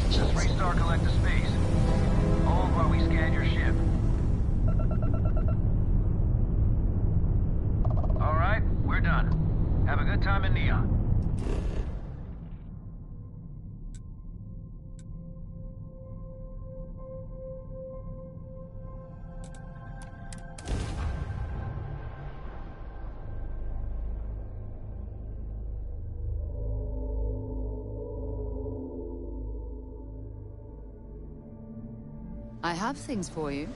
Just restart collective space. Hold while we scan your ship. All right, we're done. Have a good time in Neon. I have things for you.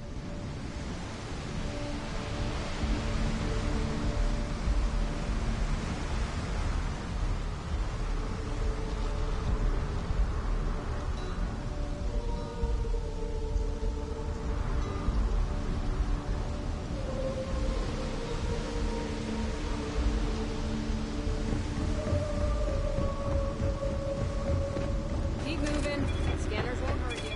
Keep moving. Scanners won't hurt you.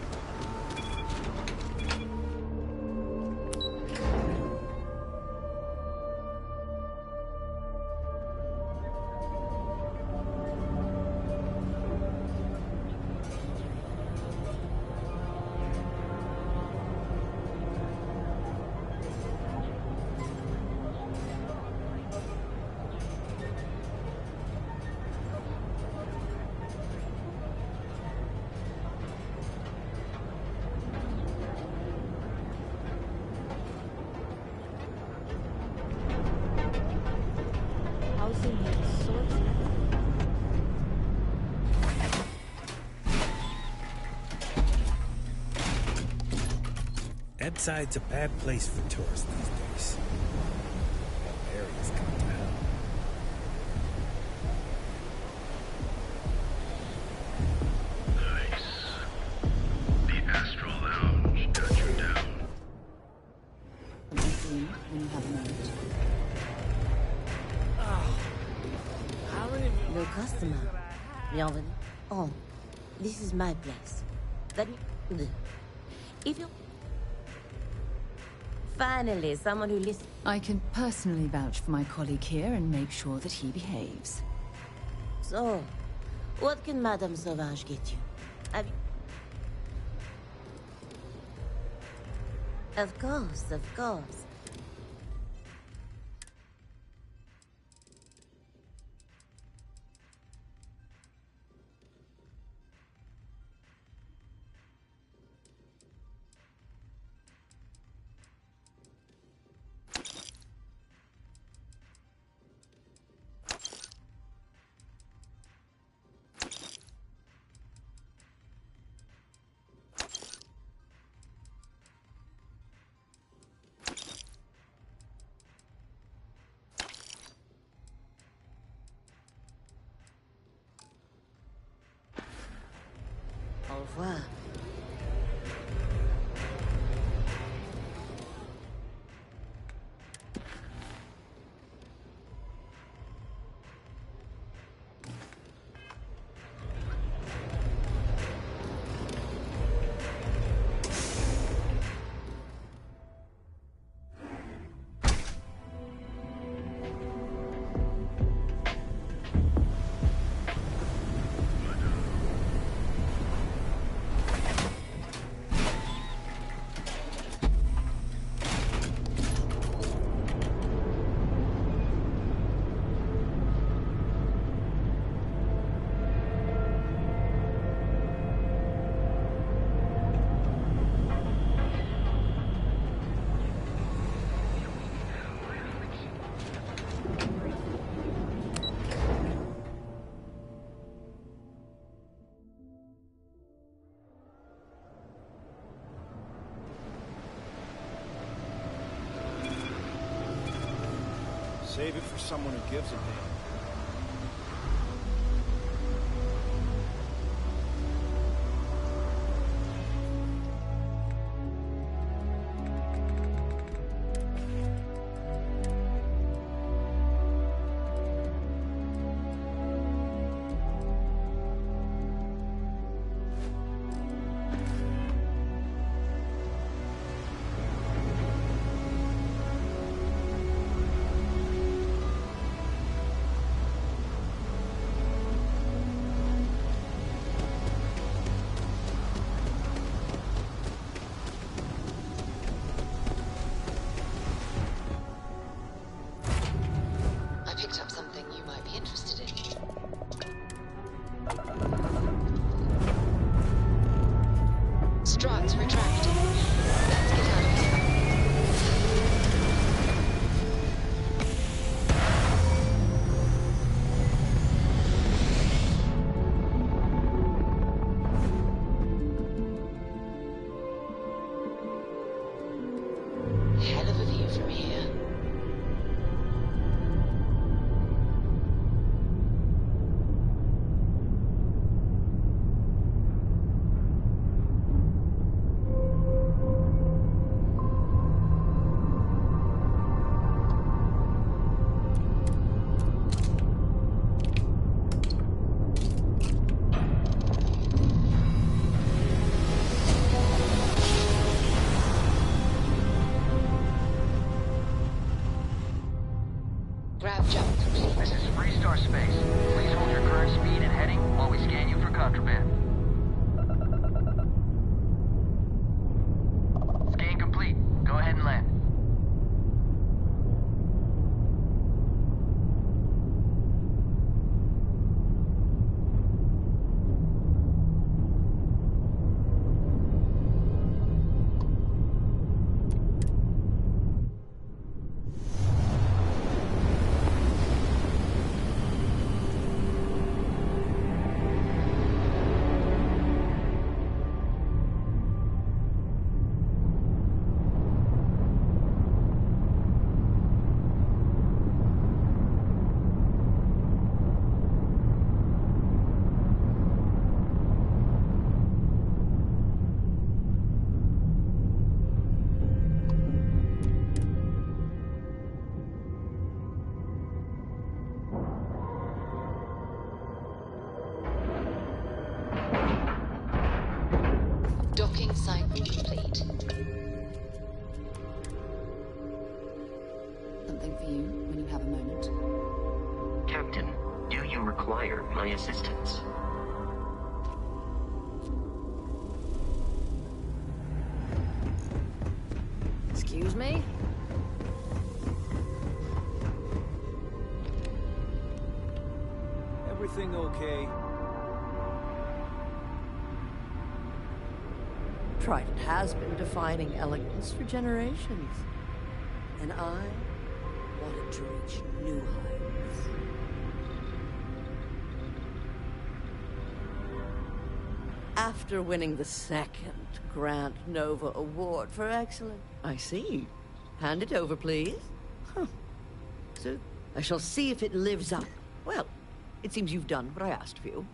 Edside's a bad place for tourists these days. All areas come to hell. Nice. The Astral Lounge got you down. When you have a moment. Le customer. Bienvenue. Oh, this is my place. If you... Finally, someone who listens. I can personally vouch for my colleague here and make sure that he behaves. So, what can Madame Sauvage get you? Have you... Of course, of course. Au revoir. Save it for someone who gives a damn. Draft's retracting. Let's get out of here. Hell of a view from here. Grab jump complete. This is Freestar Space. Please hold your current speed and heading while we scan you for contraband. Scan complete. Go ahead and land. Docking cycle complete. Something for you when you have a moment. Captain, do you require my assistance? Excuse me? Everything okay? Trident has been defining elegance for generations. And I wanted to reach new heights. After winning the second Grant Nova Award for Excellence. I see. Hand it over, please. Huh. So, I shall see if it lives up. Well, it seems you've done what I asked of you.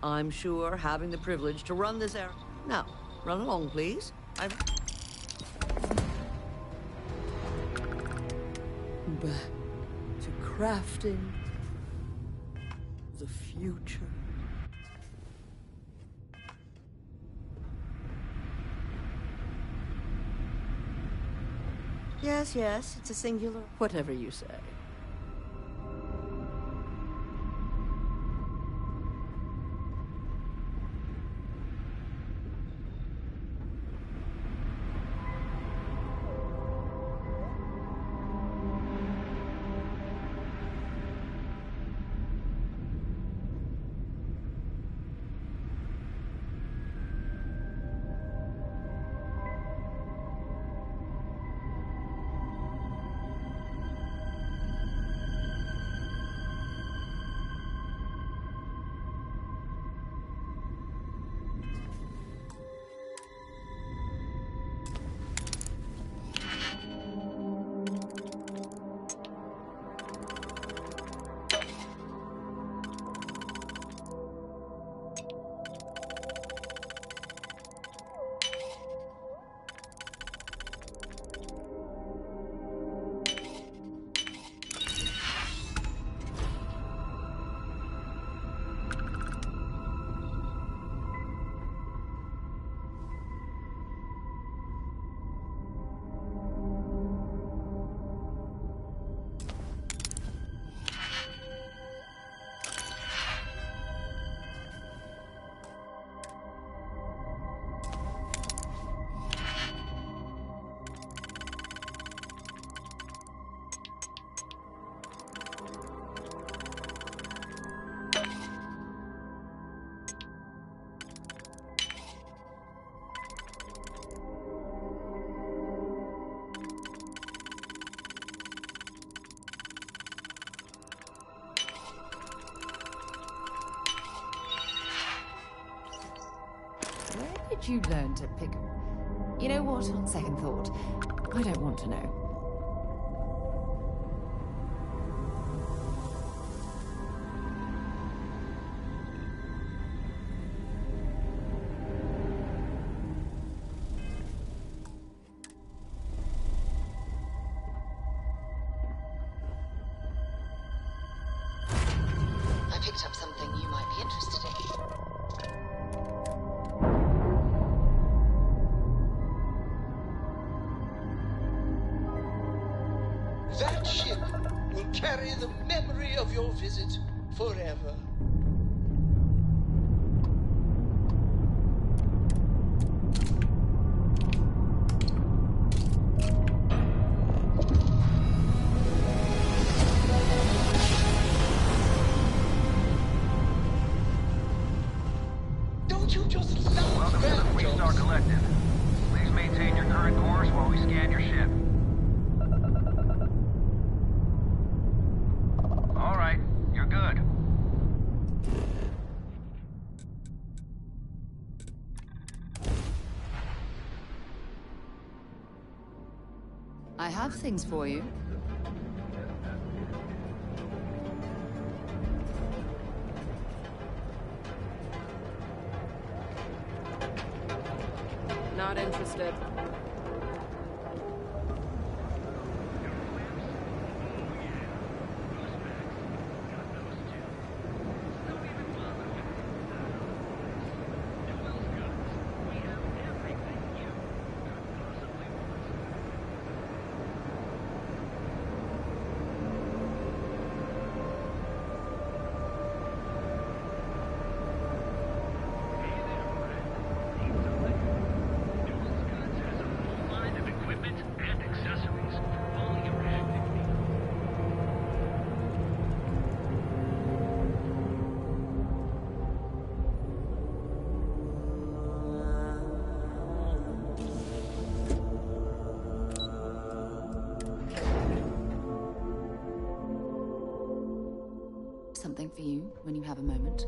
I'm sure having the privilege to run this errand. Now, run along, please. Back to crafting the future. Yes, yes, it's a singular. Whatever you say. did you learn to pick... You know what, on second thought, I don't want to know. I picked up something you might be interested in. That ship will carry the memory of your visit forever. Don't you just love Welcome to the bad Three-Star jokes? Collective. Please maintain your current course while we scan your ship. All right, you're good. I have things for you. Not interested. Something for you when you have a moment.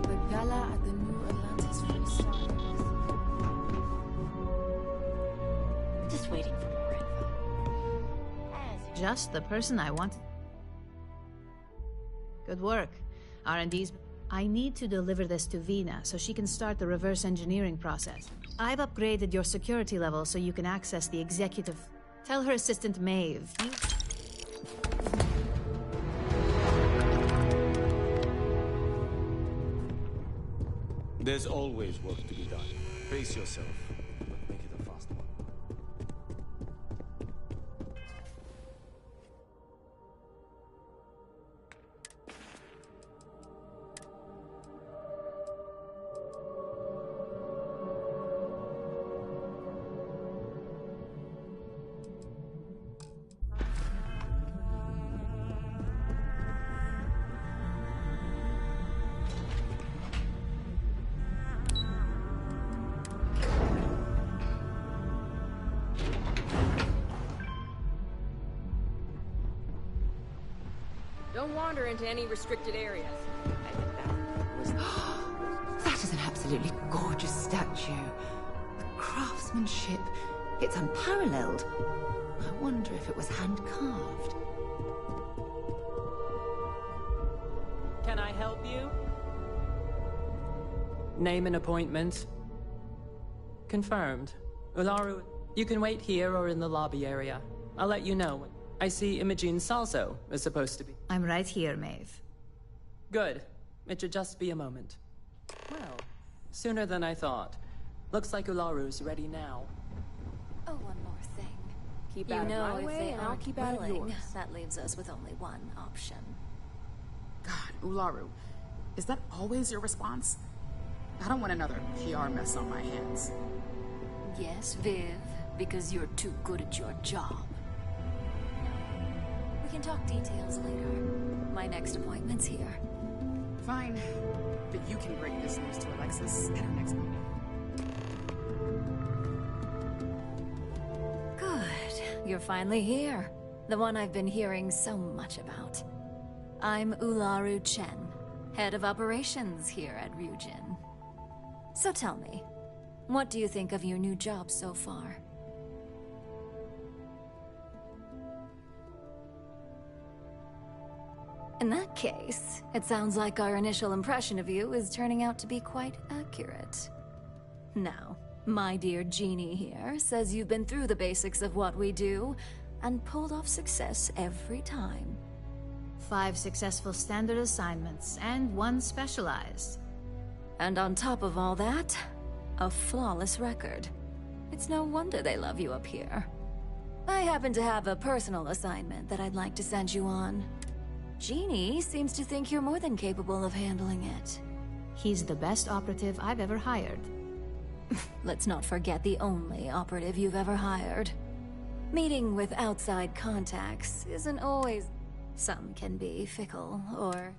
The gala at the New Atlantis Starfield. Just waiting for more info. Just the person I wanted. Good work. R&D's... I need to deliver this to Vina so she can start the reverse engineering process. I've upgraded your security level so you can access the executive... Tell her assistant Maeve. There's always work to be done. Brace yourself, but make it a fast one. Don't wander into any restricted areas. I think that was... That is an absolutely gorgeous statue. The craftsmanship, it's unparalleled. I wonder if it was hand-carved. Can I help you? Name and appointment. Confirmed. Ularu, you can wait here or in the lobby area. I'll let you know. I see Imogene Salso is supposed to be. I'm right here, Maeve. Good. It should just be a moment. Well, sooner than I thought. Looks like Ularu's ready now. Oh, one more thing. Keep You out of know, my if way, they and I'll aren't keep out of willing, yours. that leaves us with only one option. God, Ularu, is that always your response? I don't want another PR mess on my hands. Yes, Viv, because you're too good at your job. can talk details later. My next appointment's here. Fine. But you can break this news to Alexis at our next meeting. Good. You're finally here. The one I've been hearing so much about. I'm Ularu Chen, head of operations here at Ryujin. So tell me, what do you think of your new job so far? In that case, it sounds like our initial impression of you is turning out to be quite accurate. Now, my dear Jeannie here says you've been through the basics of what we do and pulled off success every time. 5 successful standard assignments and 1 specialized. And on top of all that, a flawless record. It's no wonder they love you up here. I happen to have a personal assignment that I'd like to send you on. Jeannie seems to think you're more than capable of handling it. He's the best operative I've ever hired. Let's not forget the only operative you've ever hired. Meeting with outside contacts isn't always... Some can be fickle, or...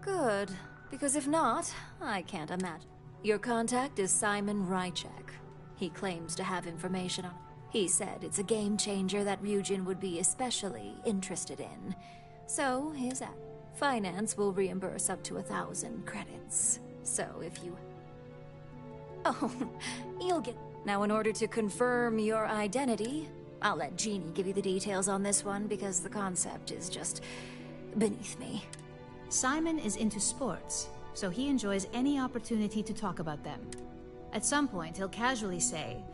Good, because if not, I can't imagine. Your contact is Simon Rychek. He claims to have information on... He said it's a game changer that Ryujin would be especially interested in. So, his finance will reimburse up to 1,000 credits. So if you... Oh, you'll get... Now, in order to confirm your identity, I'll let Jeannie give you the details on this one because the concept is just beneath me. Simon is into sports, so he enjoys any opportunity to talk about them. At some point, he'll casually say,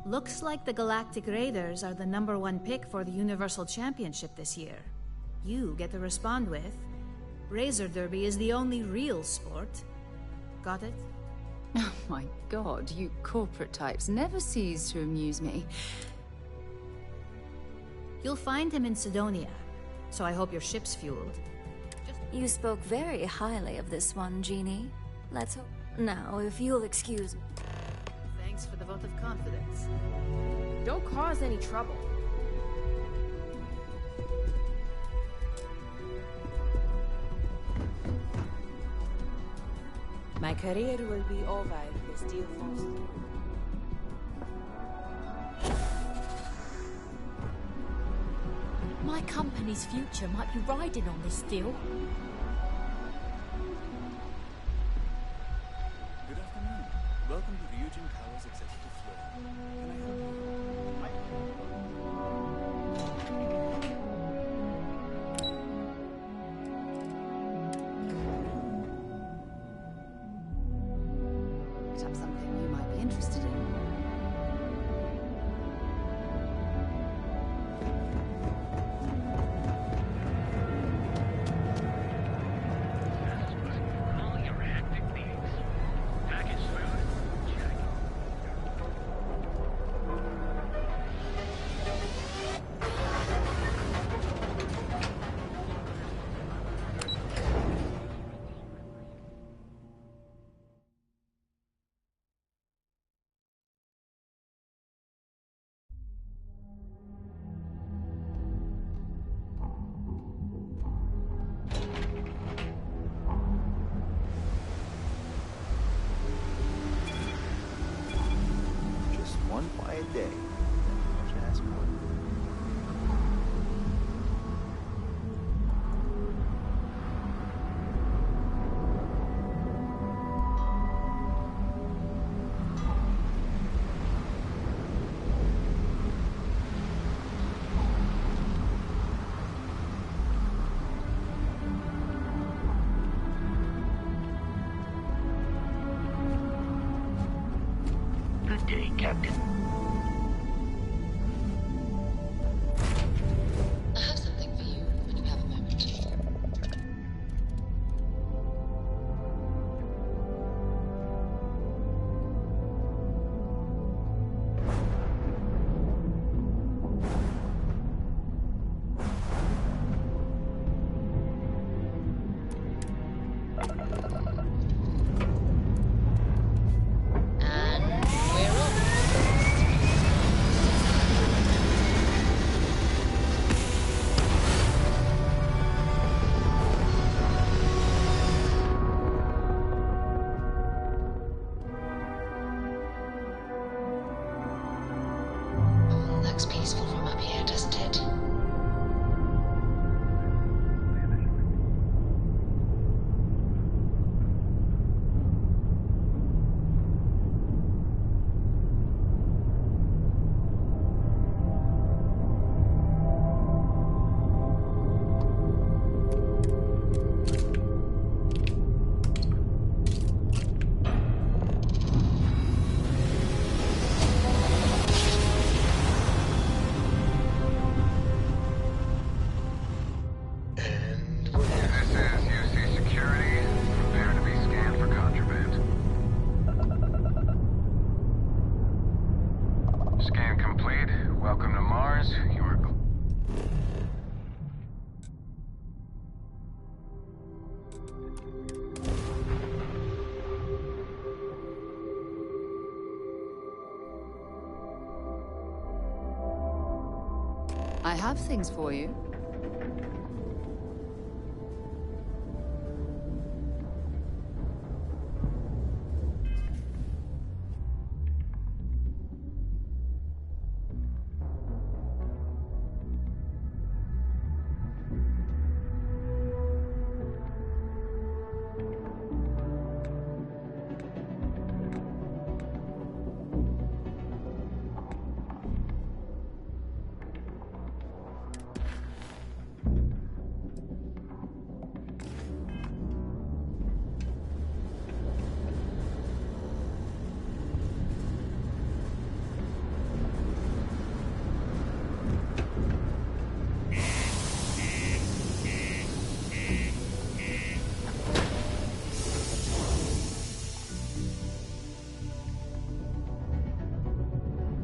"Looks like the Galactic Raiders are the #1 pick for the Universal Championship this year." You get to respond with, "Razor Derby is the only real sport." Got it? Oh my god, you corporate types never cease to amuse me. You'll find him in Sidonia, so I hope your ship's fueled. You spoke very highly of this one, Jeannie. Let's hope... Now, if you'll excuse me... Thanks for the vote of confidence. Don't cause any trouble. My career will be over if this deal falls through. My company's future might be riding on this deal. Good afternoon. Welcome to Ryujin Tower's executive floor. Can I help you? Picked up something you might be interested in. One quiet day. What you ask for? Good day, Captain. looks peaceful from up here, doesn't it? Scan complete. Welcome to Mars. You are... I have things for you.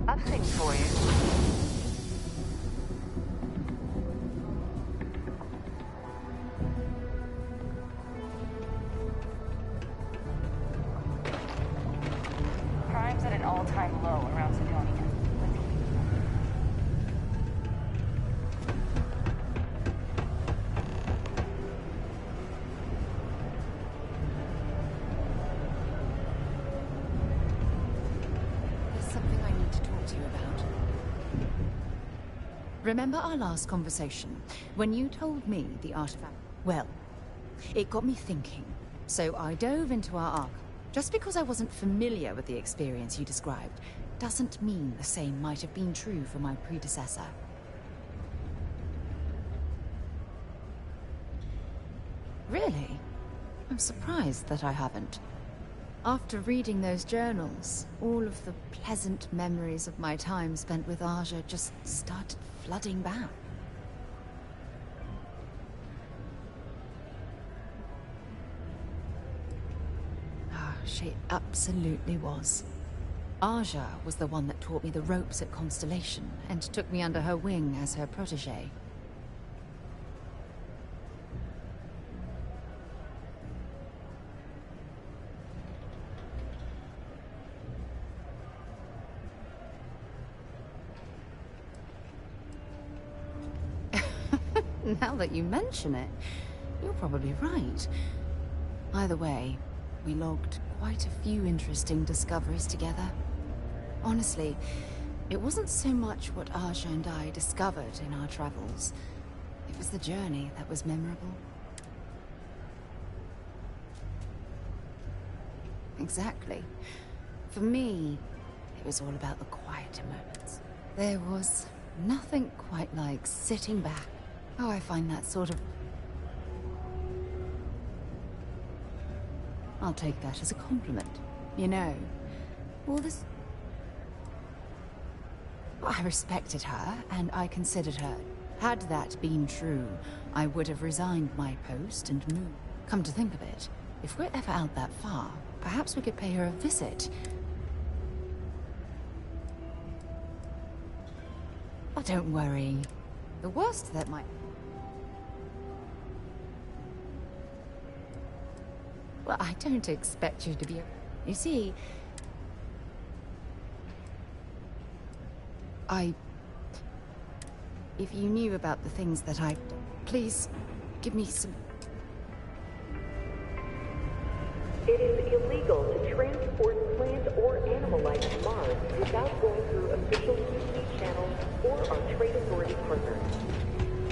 I've things for you. Crime's at an all-time low around Sidonia. There's something I need to talk to you about. Remember our last conversation, when you told me the artifact? Well, it got me thinking, so I dove into our archive. Just because I wasn't familiar with the experience you described, doesn't mean the same might have been true for my predecessor. Really? I'm surprised that I haven't. After reading those journals, all of the pleasant memories of my time spent with Aja just started flooding back. She absolutely was. Aja was the one that taught me the ropes at Constellation and took me under her wing as her protege. Now that you mention it, you're probably right. Either way, we logged quite a few interesting discoveries together. Honestly, it wasn't so much what Aja and I discovered in our travels. It was the journey that was memorable. Exactly. For me, it was all about the quieter moments. There was nothing quite like sitting back. Oh, I find that sort of... I'll take that as a compliment. You know, all this... I respected her, and I considered her. Had that been true, I would have resigned my post and moved. Come to think of it, if we're ever out that far, perhaps we could pay her a visit. Oh, don't worry. The worst that might... Well, I don't expect you to be... You see... If you knew about the things that I've done, please give me some... It is illegal to transport plant or animal life to Mars without going through official UC channels or are trade authority partners.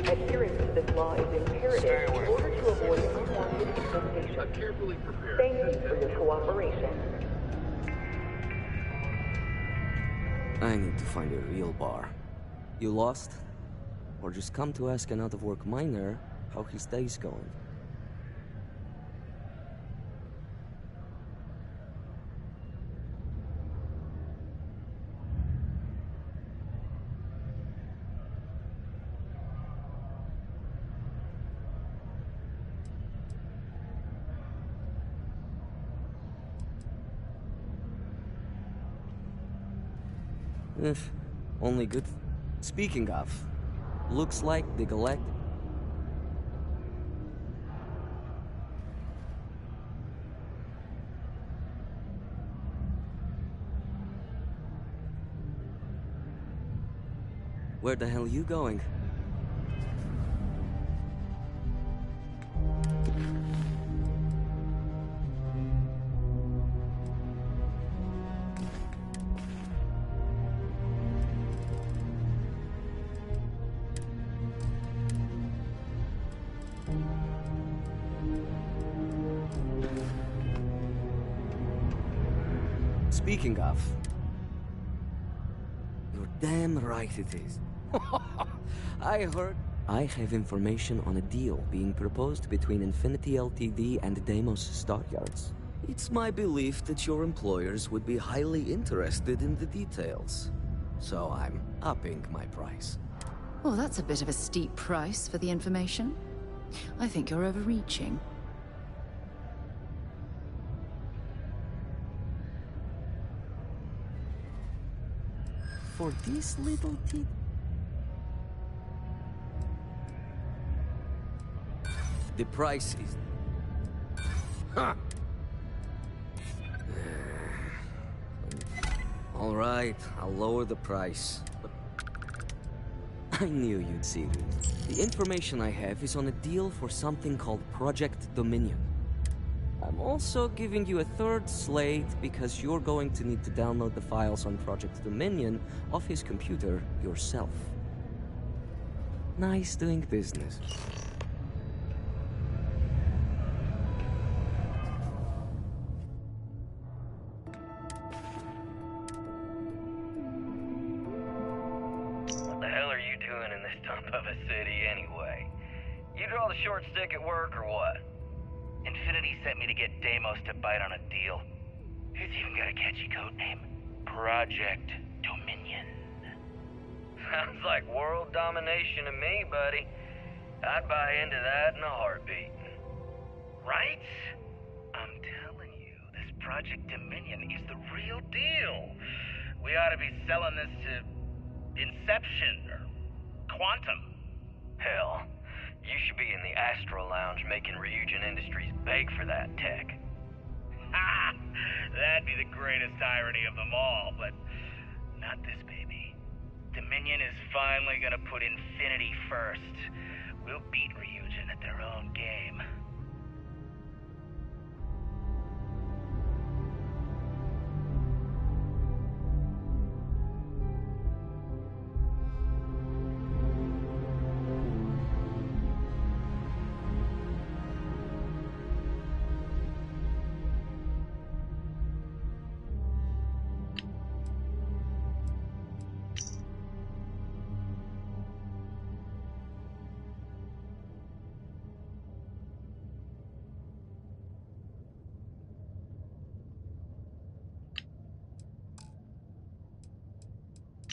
Adherence to this law is imperative in order to avoid unwanted infestation. Thank you for your cooperation. I need to find a real bar. You lost? Or just come to ask an out-of-work miner how his day's going? Only good. Speaking of, looks like the Galactic. Where the hell are you going? Speaking of, you're damn right it is. I heard I have information on a deal being proposed between Infinity Ltd and Deimos Stockyards. It's my belief that your employers would be highly interested in the details. So I'm upping my price. Oh, that's a bit of a steep price for the information. I think you're overreaching. For this little tit. The price is... Huh. All right, I'll lower the price. But I knew you'd see this. The information I have is on a deal for something called Project Dominion. I'm also giving you a third slate because you're going to need to download the files on Project Dominion off his computer yourself. Nice doing business. What the hell are you doing in this dump of a city anyway? You draw the short stick at work or what? Infinity sent me to get Deimos to bite on a deal. It's even got a catchy code name. Project Dominion. Sounds like world domination to me, buddy. I'd buy into that in a heartbeat. Right? I'm telling you, this Project Dominion is the real deal. We ought to be selling this to Inception or Quantum. Hell. You should be in the Astro Lounge making Ryujin Industries beg for that tech. Ha! That'd be the greatest irony of them all, but not this baby. Dominion is finally gonna put Infinity first. We'll beat Ryujin at their own game.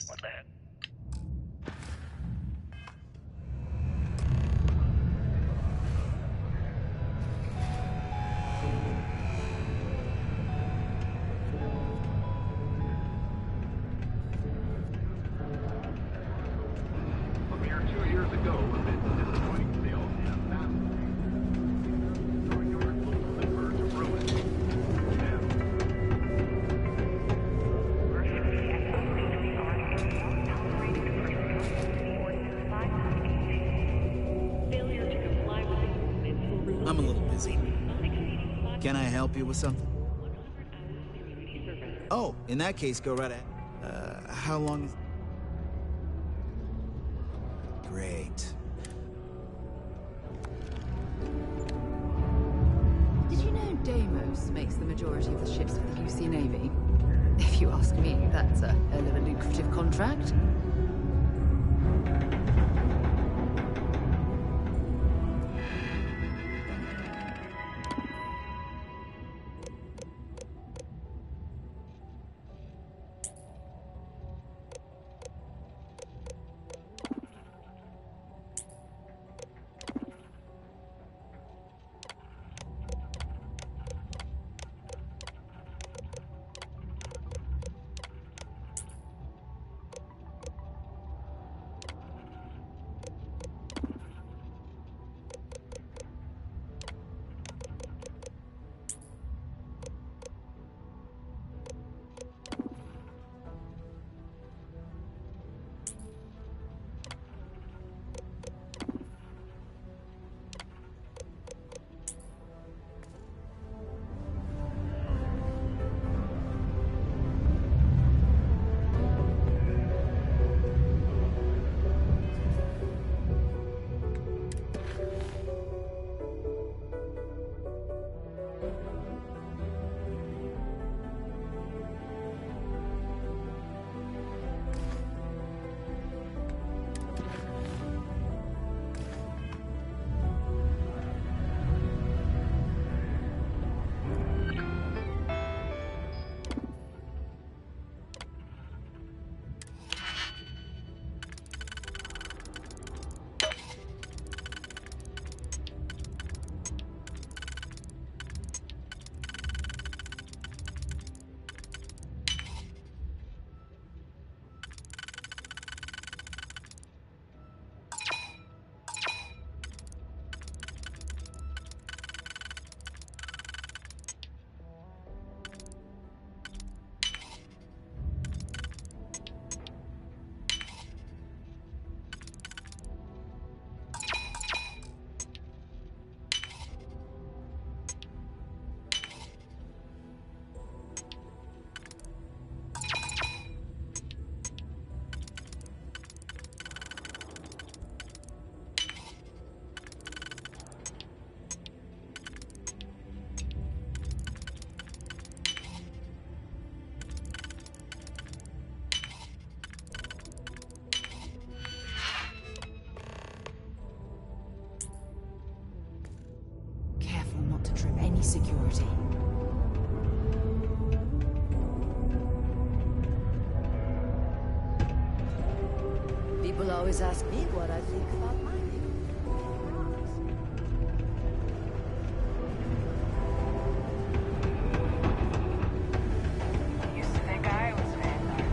What the heck? A mere 2 years ago, amidst disappointing sales and battle, Stockyards was on the verge of ruin. I'm a little busy. Can I help you with something? Oh, in that case, go right ahead. How long is... Great. Did you know Deimos makes the majority of the ships for the UC Navy? If you ask me, that's a hell of a lucrative contract. Security. People always ask me what I think about my Used to think I was Vanguard.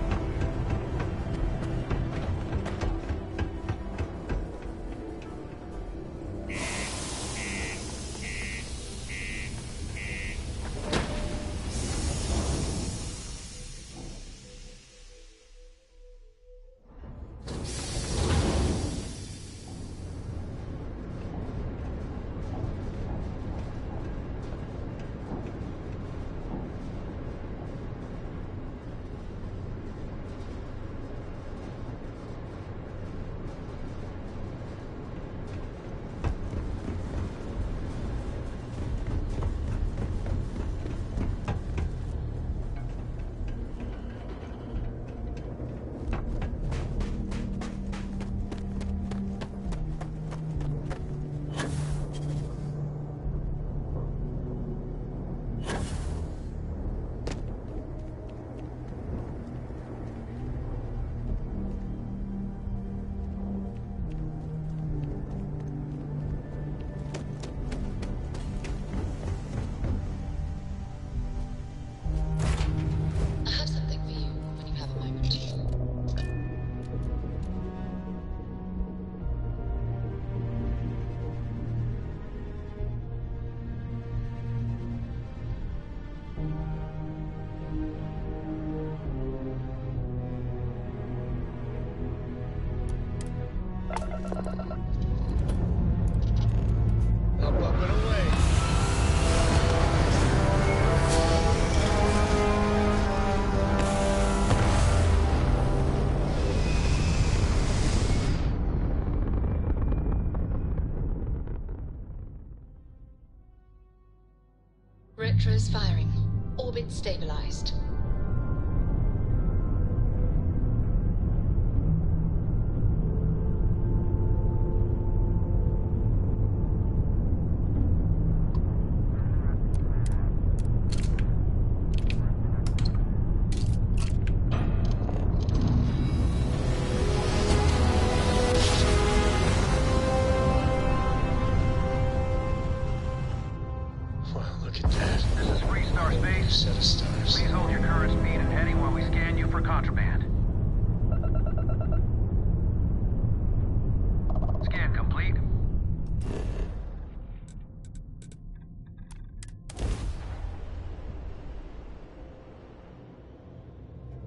reactors firing. Orbit stabilized.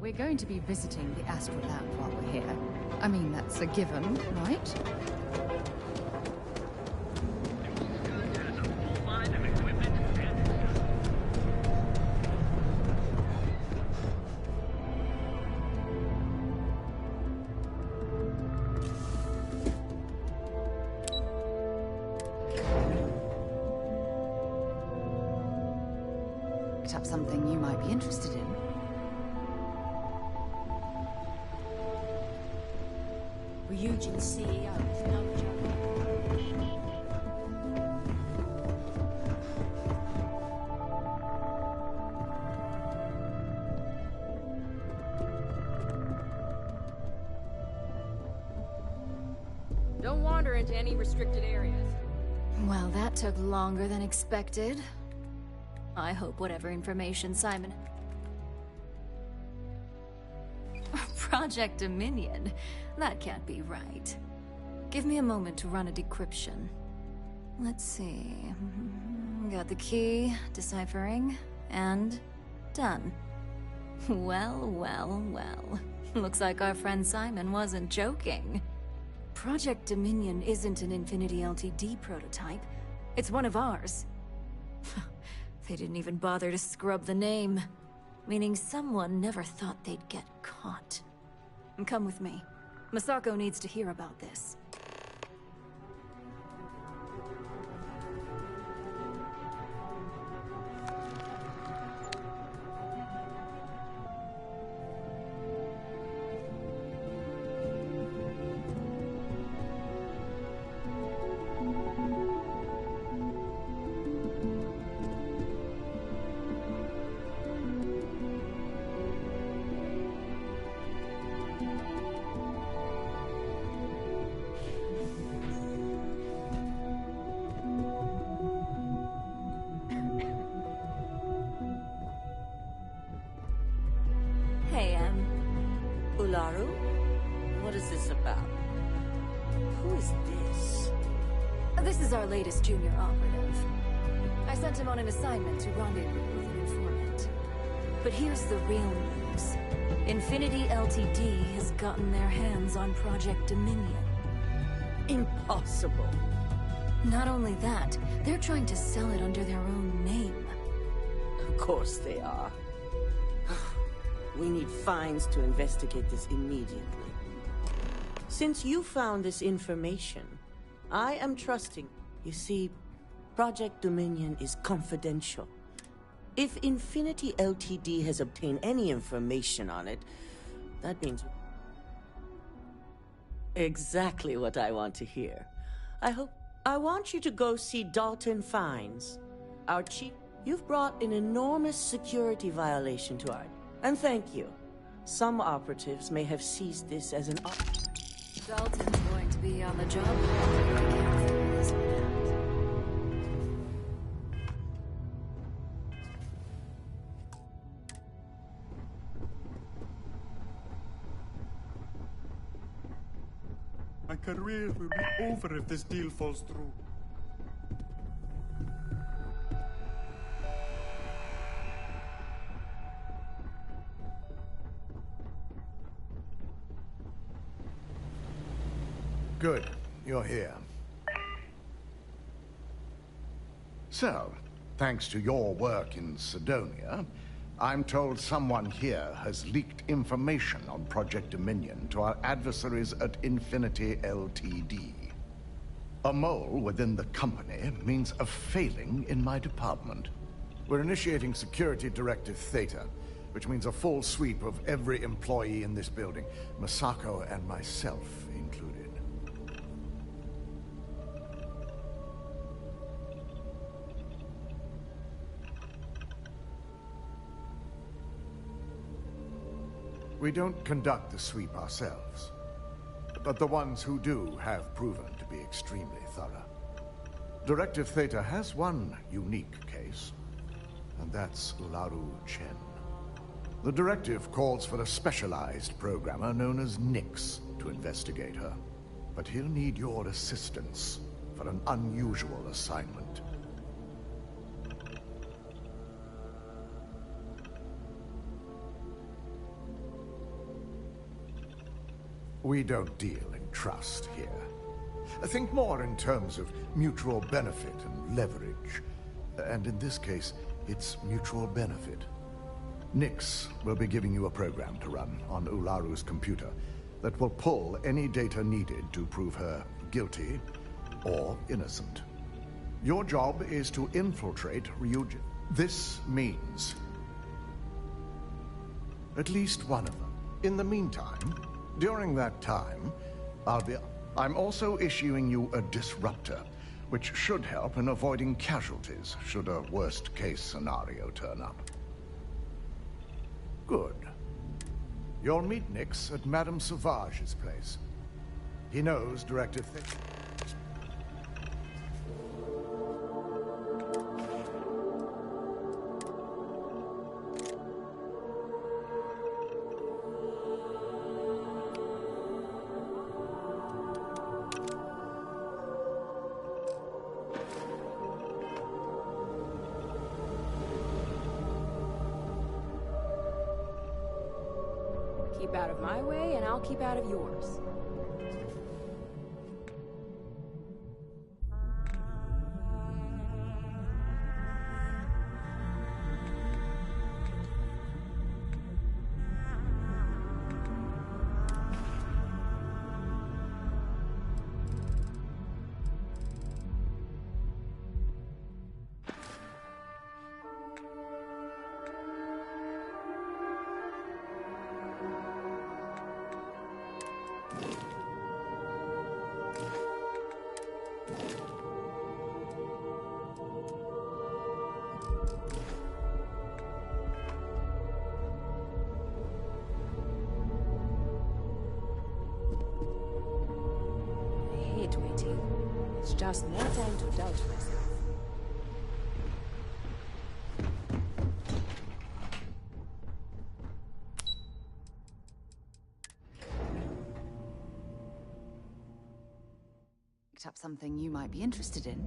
We're going to be visiting the Astral Lab while we're here. I mean, that's a given, right? Picked up something you might be interested in. Ryujin's CEO is no joke. Don't wander into any restricted areas. Well, that took longer than expected. I hope whatever information Simon... Project Dominion? That can't be right. Give me a moment to run a decryption. Let's see... Got the key, deciphering, and... done. Well, well, well. Looks like our friend Simon wasn't joking. Project Dominion isn't an Infinity LTD prototype. It's one of ours. They didn't even bother to scrub the name. Meaning someone never thought they'd get caught. Come with me. Masako needs to hear about this. Ularu? What is this about? Who is this? This is our latest junior operative. I sent him on an assignment to rendezvous with an informant. But here's the real news. Infinity LTD has gotten their hands on Project Dominion. Impossible. Not only that, they're trying to sell it under their own name. Of course they are. We need fines to investigate this immediately. Since you found this information, I am trusting. You see, Project Dominion is confidential. If Infinity LTD has obtained any information on it, that means... Exactly what I want to hear. I want you to go see Dalton Fines, our chief. You've brought an enormous security violation to our... And thank you. Some operatives may have seized this as an Dalton's going to be on the job. My career will be over if this deal falls through. Good. You're here. So, thanks to your work in Sidonia, I'm told someone here has leaked information on Project Dominion to our adversaries at Infinity LTD. A mole within the company means a failing in my department. We're initiating Security Directive Theta, which means a full sweep of every employee in this building, Masako and myself included. We don't conduct the sweep ourselves, but the ones who do have proven to be extremely thorough. Directive Theta has one unique case, and that's Ularu Chen. The directive calls for a specialized programmer known as Nix to investigate her, but he'll need your assistance for an unusual assignment. We don't deal in trust here. Think more in terms of mutual benefit and leverage. And in this case, it's mutual benefit. Nix will be giving you a program to run on Ularu's computer that will pull any data needed to prove her guilty or innocent. Your job is to infiltrate Ryujin. This means at least one of them. In the meantime, during that time, I'm also issuing you a disruptor, which should help in avoiding casualties should a worst-case scenario turn up. Good. You'll meet Nix at Madame Sauvage's place. He knows Directive Theta. Keep out of my way, and I'll keep out of yours. It's just more time to doubt myself. Picked up something you might be interested in.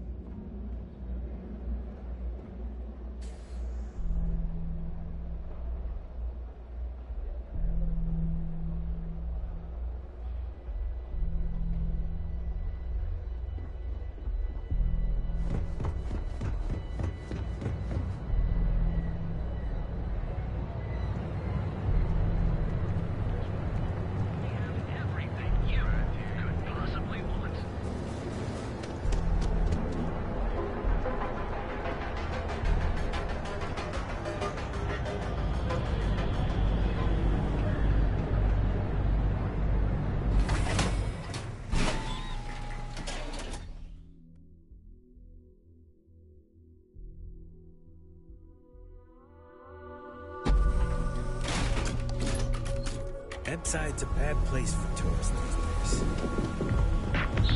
Ebbside's a bad place for tourists these days.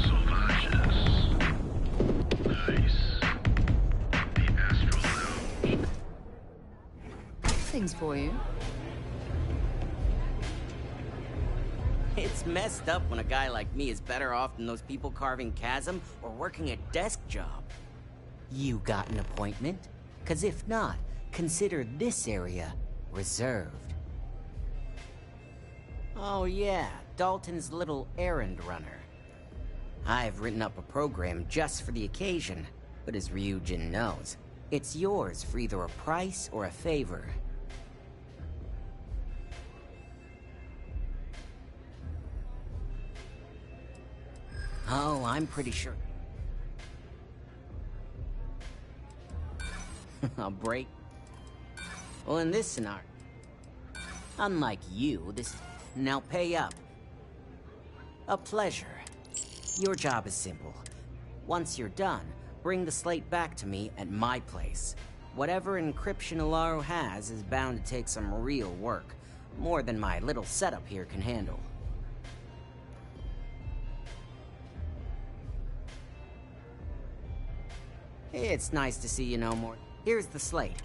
Sauvages. Nice. The Astral Lounge. Things for you. It's messed up when a guy like me is better off than those people carving chasm or working a desk job. You got an appointment? 'Cause if not, consider this area reserved. Oh yeah, Dalton's little errand runner. I've written up a program just for the occasion, but as Ryujin knows, it's yours for either a price or a favor. Oh, I'm pretty sure. A break? Well, in this scenario, unlike you, this... Now pay up. A pleasure. Your job is simple. Once you're done, bring the slate back to me at my place. Whatever encryption Alaro has is bound to take some real work. More than my little setup here can handle. It's nice to see you know more. Here's the slate.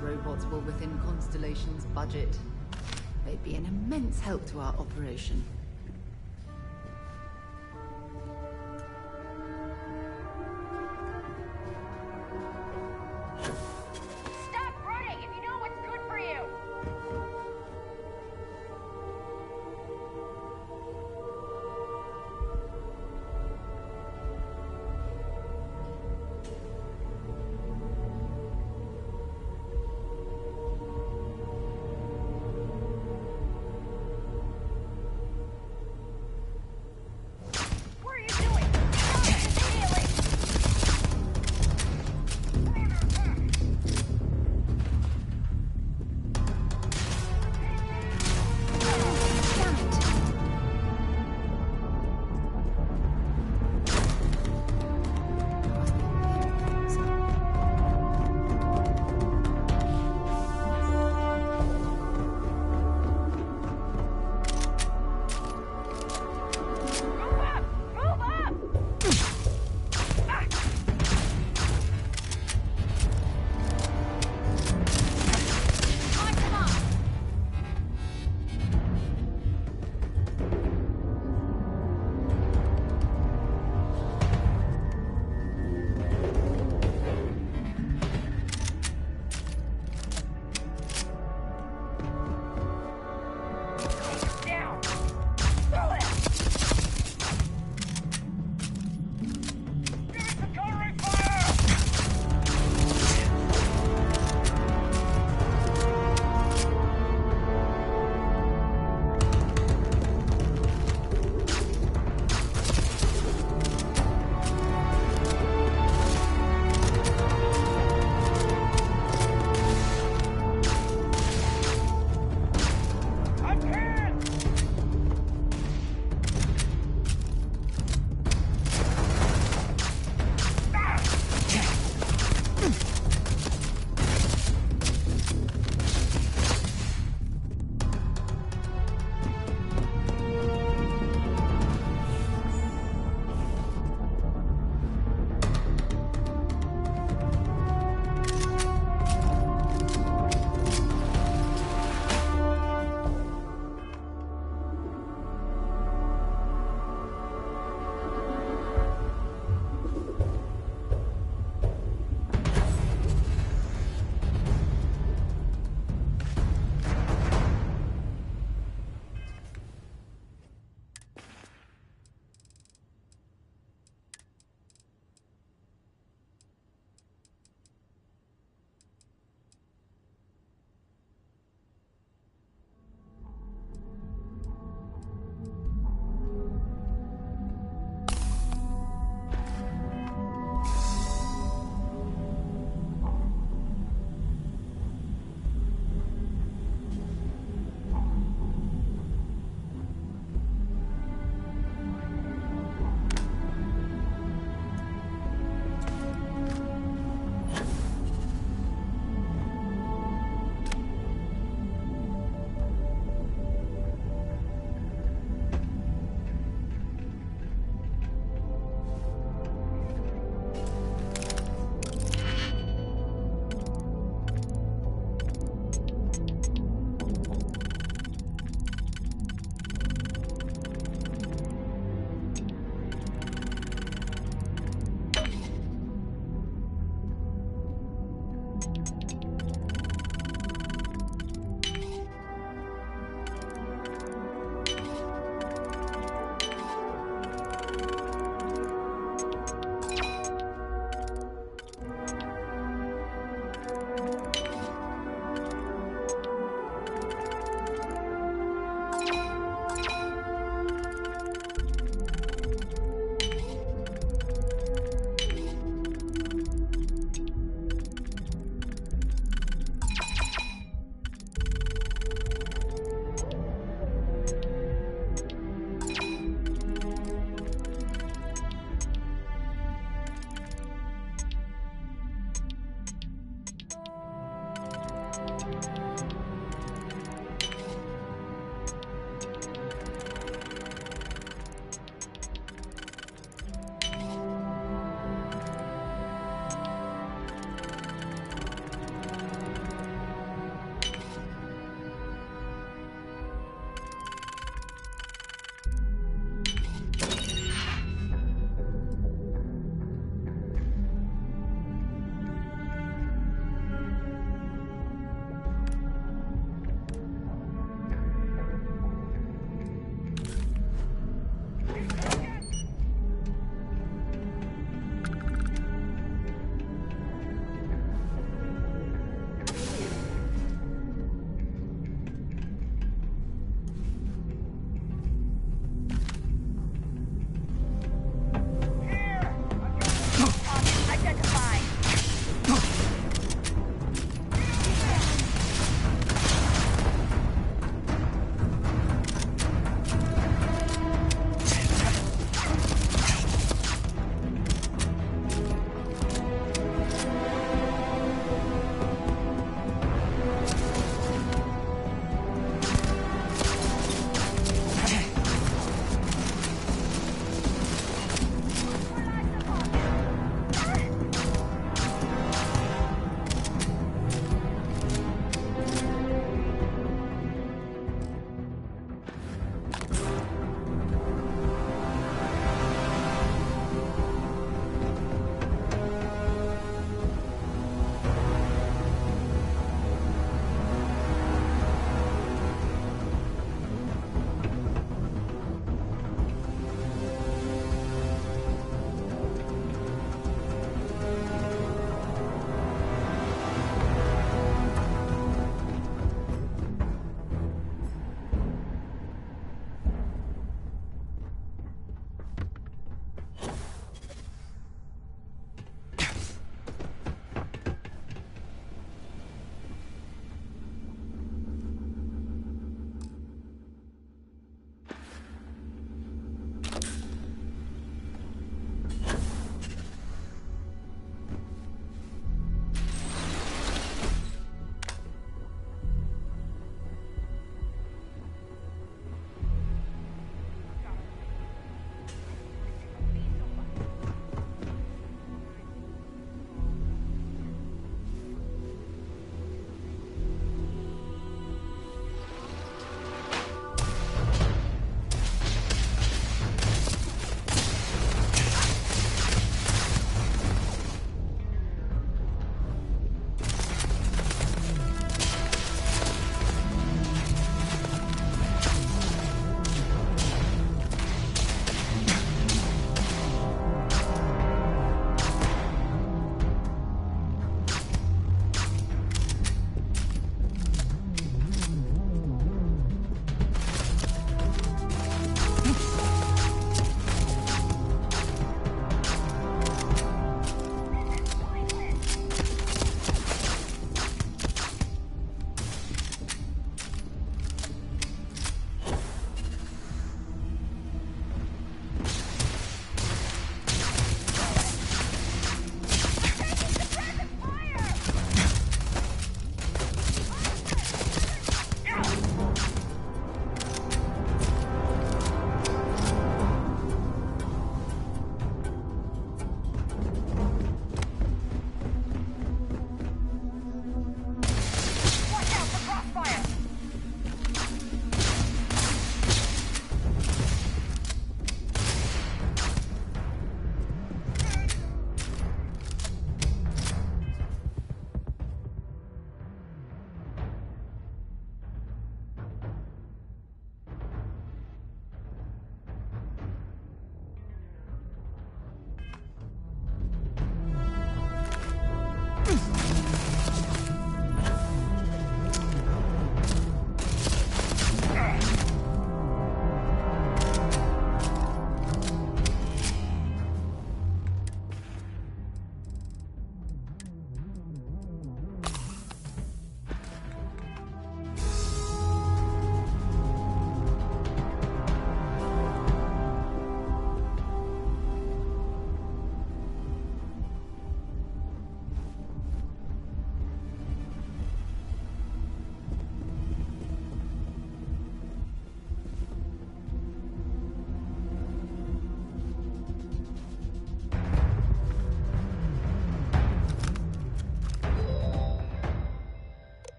robots were within Constellation's budget. They'd be an immense help to our operation. Stop running if you know what's good for you!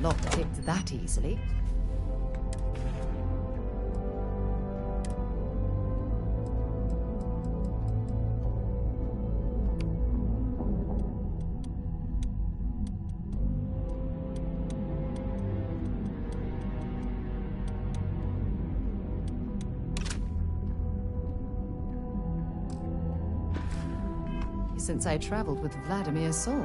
lock-picked that easily. Since I traveled with Vladimir's soul.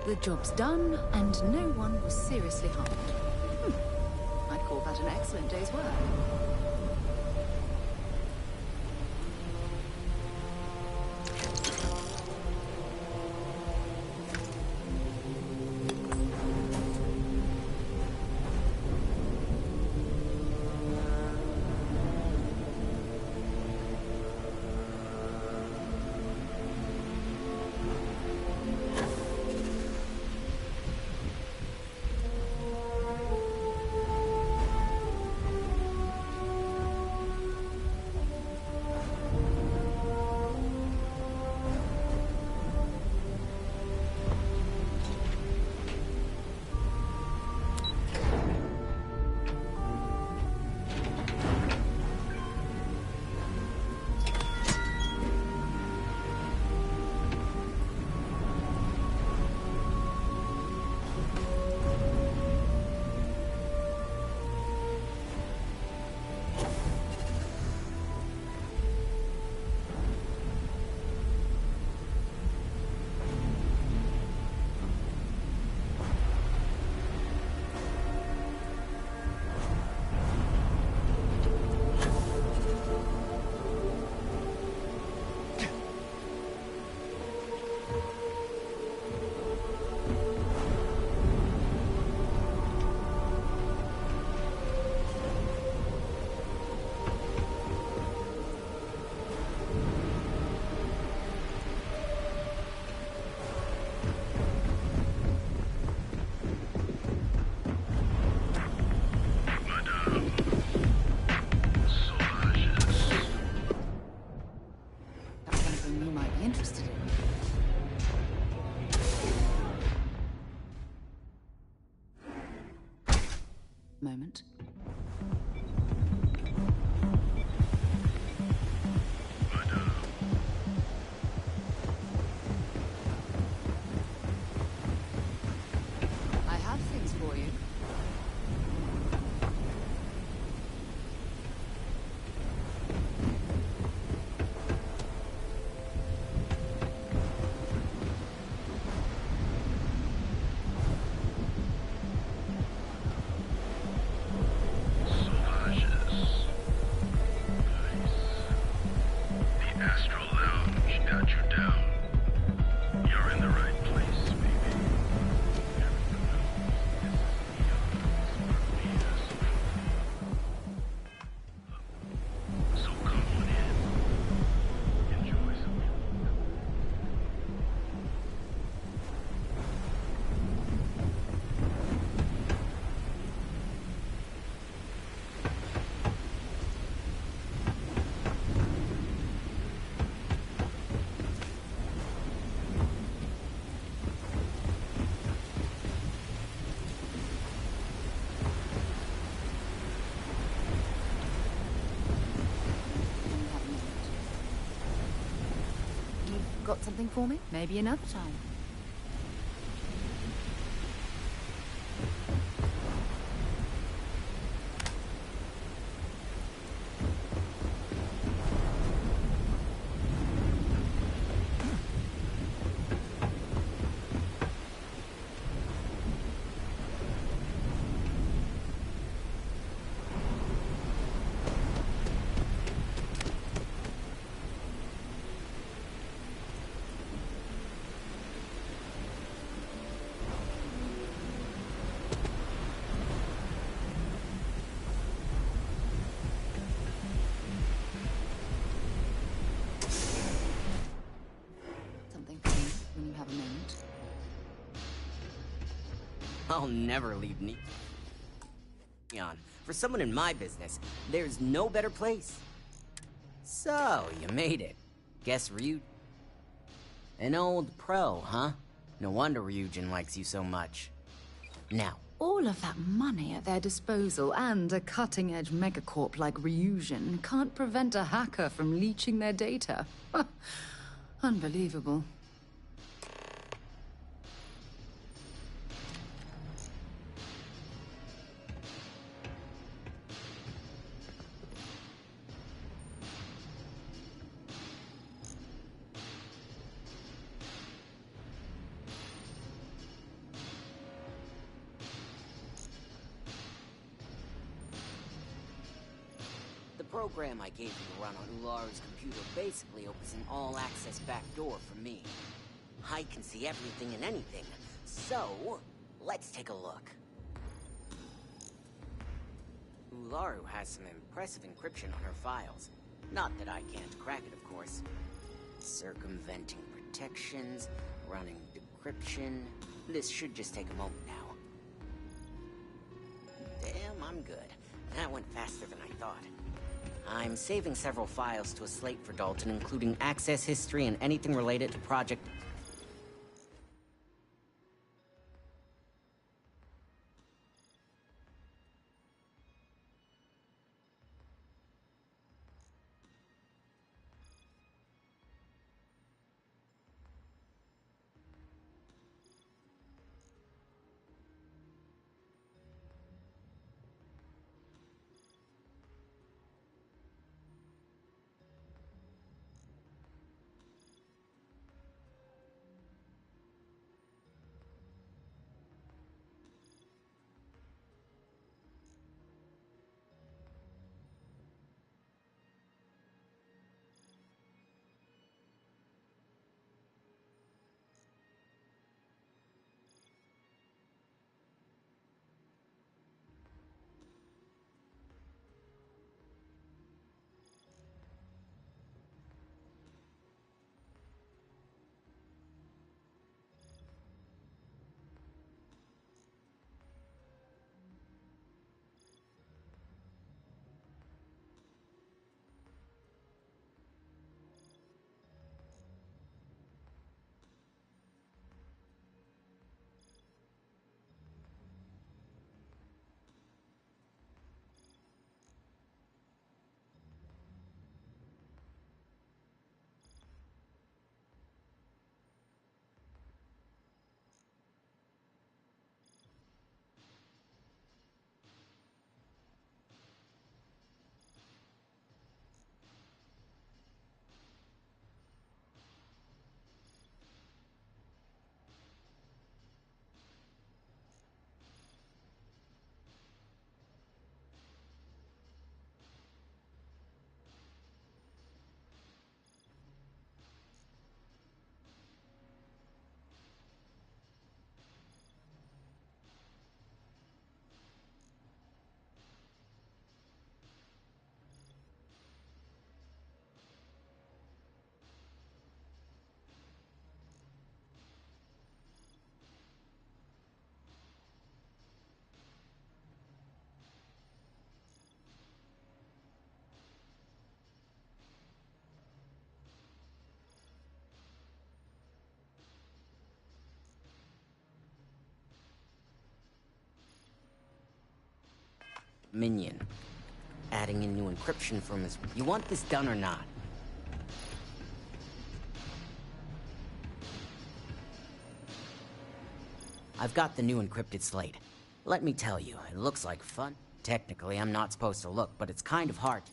The job's done, and no one was seriously harmed. I'd call that an excellent day's work. got something for me? Maybe another time. When you have a moment. I'll never leave Neon. For someone in my business, there's no better place. So, you made it. Guess an old pro, huh? No wonder Ryujin likes you so much. Now, All of that money at their disposal and a cutting-edge megacorp like Ryujin can't prevent a hacker from leeching their data. Unbelievable. the program I gave you to run on Ularu's computer basically opens an all-access backdoor for me. I can see everything and anything, so let's take a look. Ularu has some impressive encryption on her files. Not that I can't crack it, of course. Circumventing protections, running decryption. This should just take a moment now. Damn, I'm good. That went faster than I thought. I'm saving several files to a slate for Dalton, including access history and anything related to Project... Minion. Adding in new encryption from his... You want this done or not? I've got the new encrypted slate. Let me tell you, it looks like fun. Technically, I'm not supposed to look, but it's kind of hard.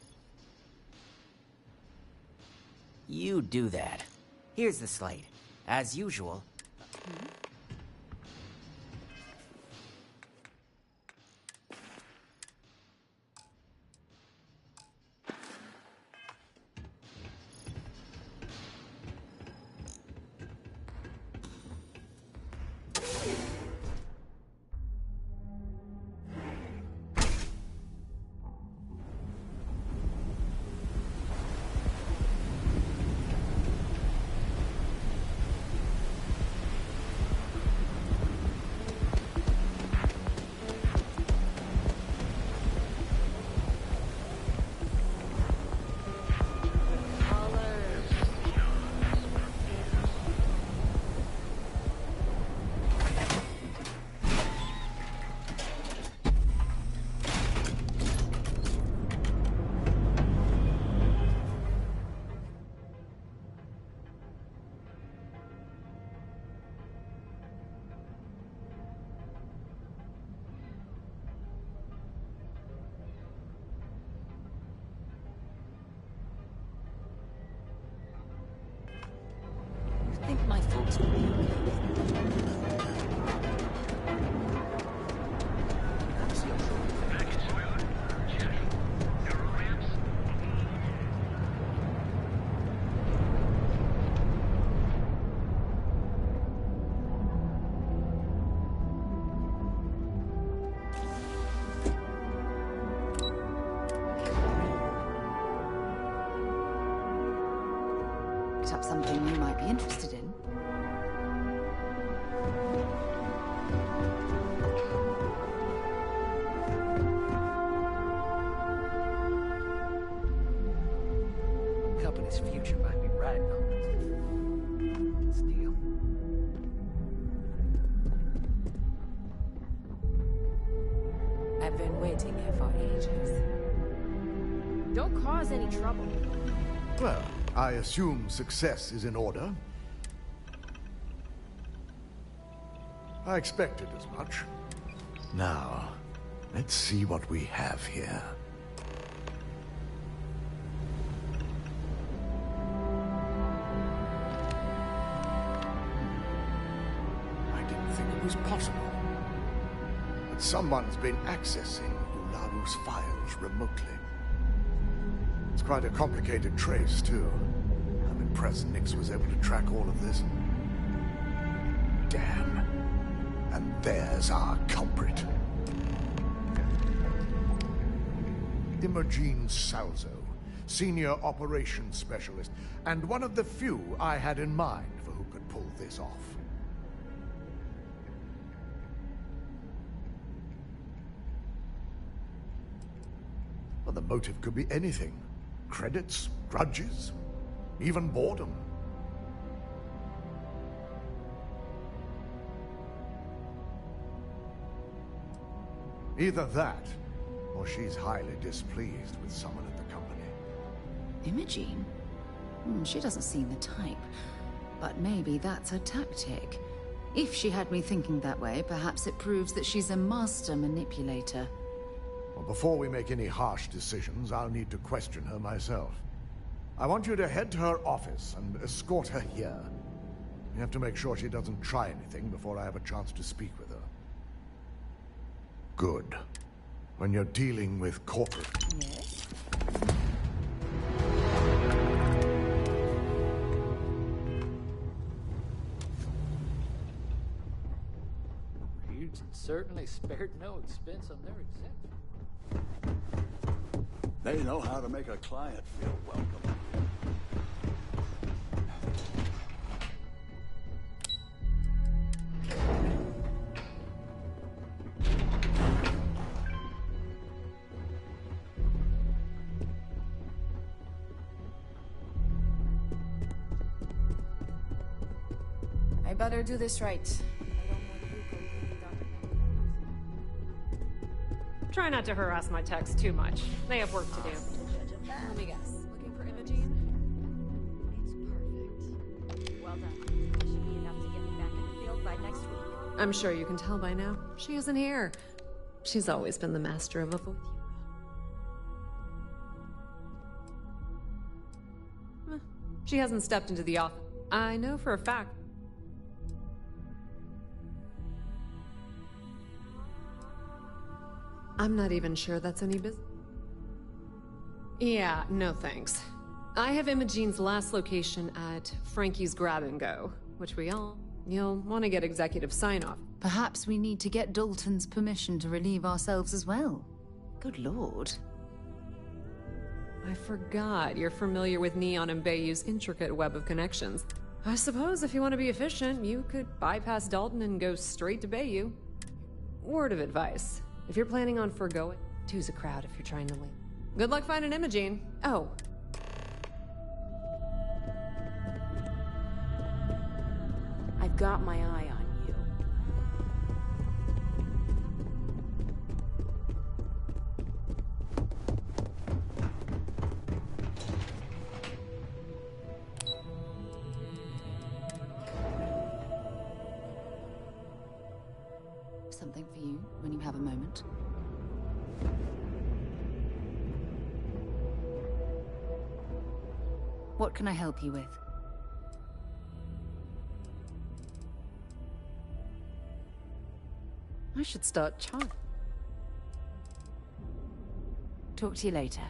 You do that. Here's the slate. As usual. I think my folks will be okay. Picked up something you might be interested in. Company's future might be riding on this deal. I've been waiting here for ages. Don't cause any trouble. Well, I assume success is in order. I expected as much. Now, let's see what we have here. I didn't think it was possible. But someone's been accessing Ularu's files remotely. It's quite a complicated trace, too. I'm impressed Nix was able to track all of this. Damn. And there's our culprit. Imogen Salzo, Senior Operations Specialist, and one of the few I had in mind for who could pull this off. Well, the motive could be anything. Credits, grudges, even boredom. Either that, or she's highly displeased with someone at the company. Imogen? She doesn't seem the type. But maybe that's her tactic. If she had me thinking that way, perhaps it proves that she's a master manipulator. Well, before we make any harsh decisions, I'll need to question her myself. I want you to head to her office and escort her here. We have to make sure she doesn't try anything before I have a chance to speak with her. Good. When you're dealing with corporate... Yes? Ryujin certainly spared no expense on their exception. They know how to make a client feel welcome. I better do this right. Try not to harass my techs too much. They have work to do. Let me guess. Looking for Imogen? It's perfect. Well done. Should be enough to get me back in the field by next week. I'm sure you can tell by now. She isn't here. She's always been the master of avoid. She hasn't stepped into the office. I know for a fact. I'm not even sure that's any business. Yeah, no thanks. I have Imogene's last location at Frankie's Grab and Go, which you'll want to get executive sign-off. Perhaps we need to get Dalton's permission to relieve ourselves as well. Good lord. I forgot you're familiar with Neon and Bayou's intricate web of connections. I suppose if you want to be efficient, you could bypass Dalton and go straight to Bayou. Word of advice. If you're planning on forgoing, two's a crowd if you're trying to leave. Good luck finding Imogene. Oh. I've got my eye on you. Something for you when you have a moment. What can I help you with? I should start charging. Talk to you later.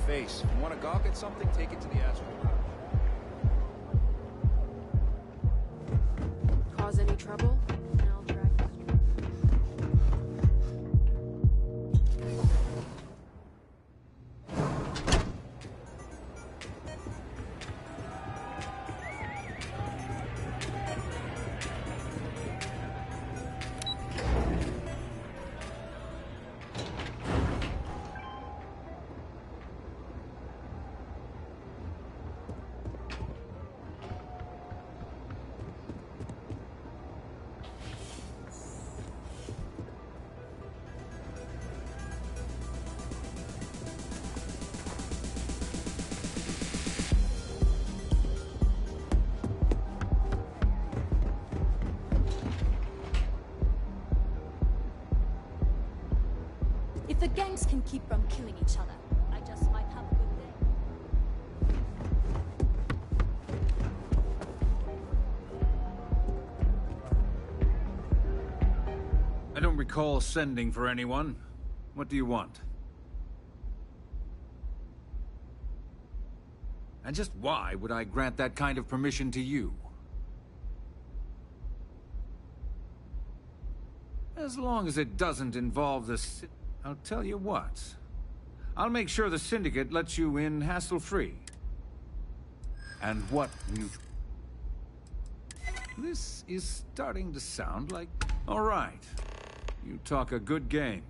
Face. If you want to gawk at something, take it to the astral. Cause any trouble? And I'll drag If the gangs can keep from killing each other, I just might have a good day. I don't recall sending for anyone. What do you want? And just why would I grant that kind of permission to you? As long as it doesn't involve the I'll tell you what. I'll make sure the Syndicate lets you in hassle-free. And what you... This is starting to sound like... All right. You talk a good game.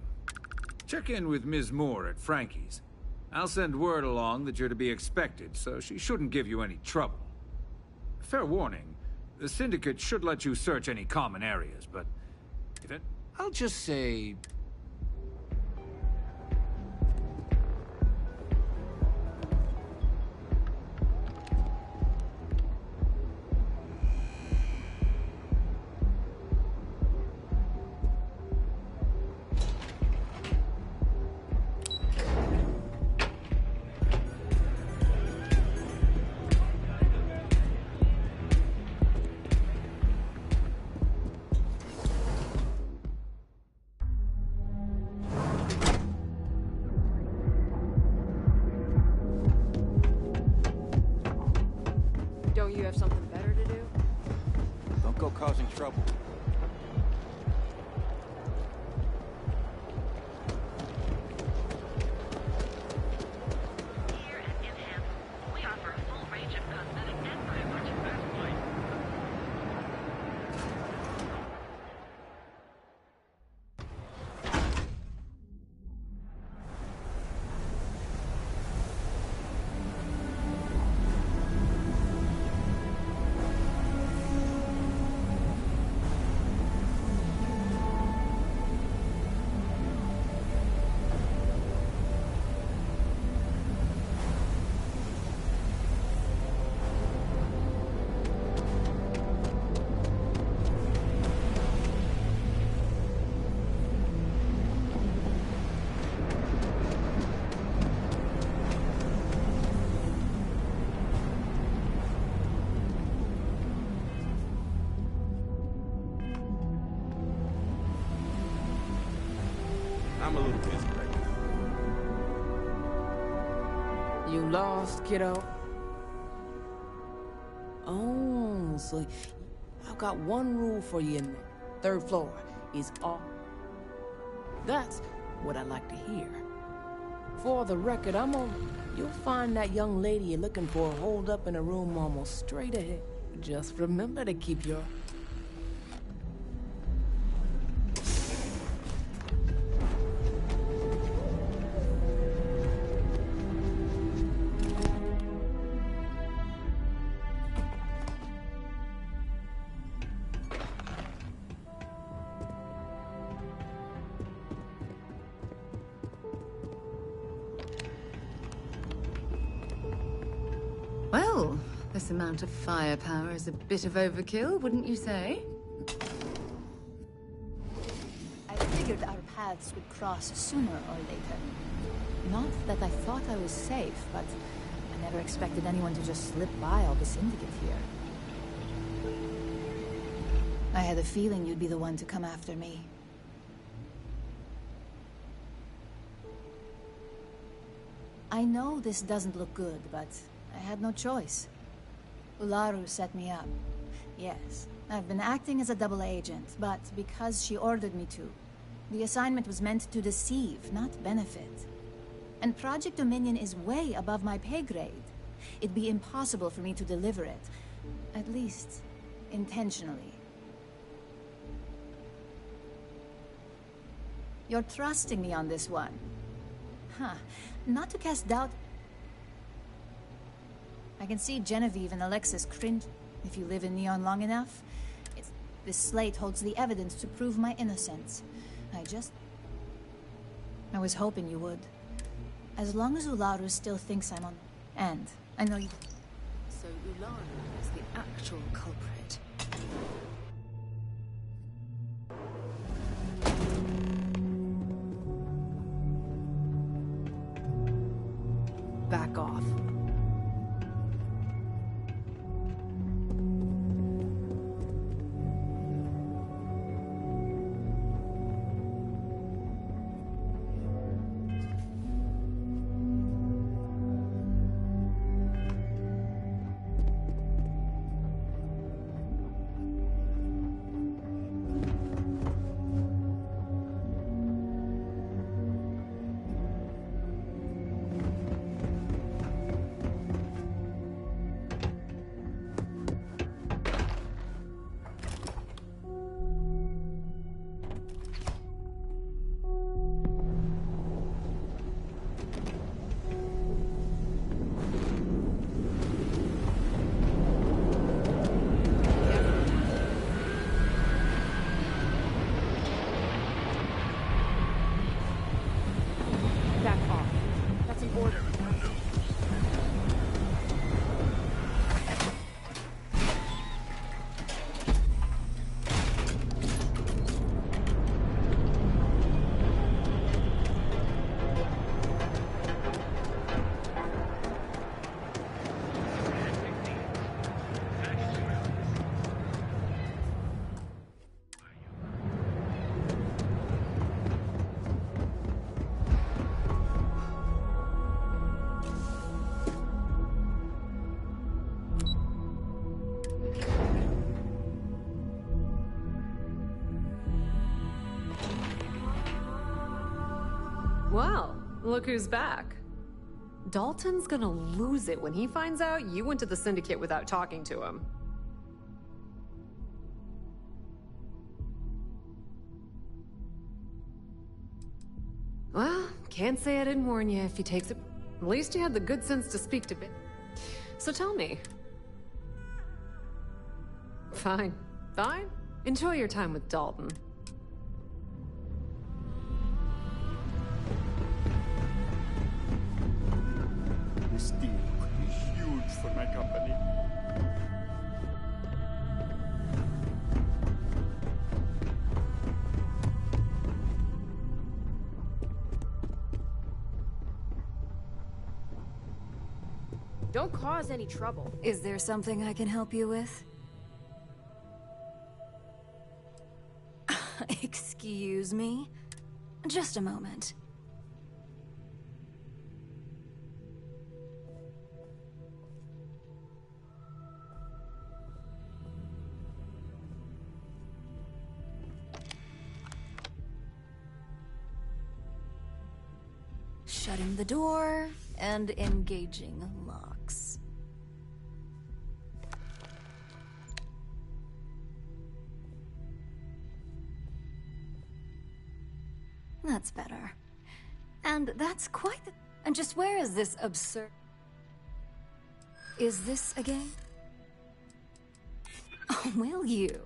Check in with Ms. Moore at Frankie's. I'll send word along that you're to be expected, so she shouldn't give you any trouble. Fair warning, the Syndicate should let you search any common areas, but... if it... I'll just say... Don't you have something better to do? Don't go causing trouble. I'm a little busy right now. You lost, kiddo? Oh, so I've got one rule for you in there. Third floor is off. That's what I like to hear. For the record, you'll find that young lady you're looking for holed up in a room almost straight ahead. Just remember to keep your... Well, this amount of firepower is a bit of overkill, wouldn't you say? I figured our paths would cross sooner or later. Not that I thought I was safe, but I never expected anyone to just slip by all the syndicate here. I had a feeling you'd be the one to come after me. I know this doesn't look good, but I had no choice. Ularu set me up. Yes, I've been acting as a double agent, but because she ordered me to. The assignment was meant to deceive, not benefit. And Project Dominion is way above my pay grade. It'd be impossible for me to deliver it. At least, intentionally. You're trusting me on this one. Huh. Not to cast doubt... I can see Genevieve and Alexis cringe if you live in Neon long enough. This slate holds the evidence to prove my innocence. I was hoping you would. As long as Ularu still thinks I'm on... And I know you... So Ularu is the actual culprit. Back off. Well, look who's back. Dalton's gonna lose it when he finds out you went to the Syndicate without talking to him. Well, can't say I didn't warn you if he takes it. At least you had the good sense to speak to Ben. So tell me. Fine. Fine. Enjoy your time with Dalton. This deal could be huge for my company. Don't cause any trouble. Is there something I can help you with? Excuse me? Just a moment. Shutting the door and engaging locks. That's better. And that's quite the... And just where is this absurd... Is this a game? Oh, will you?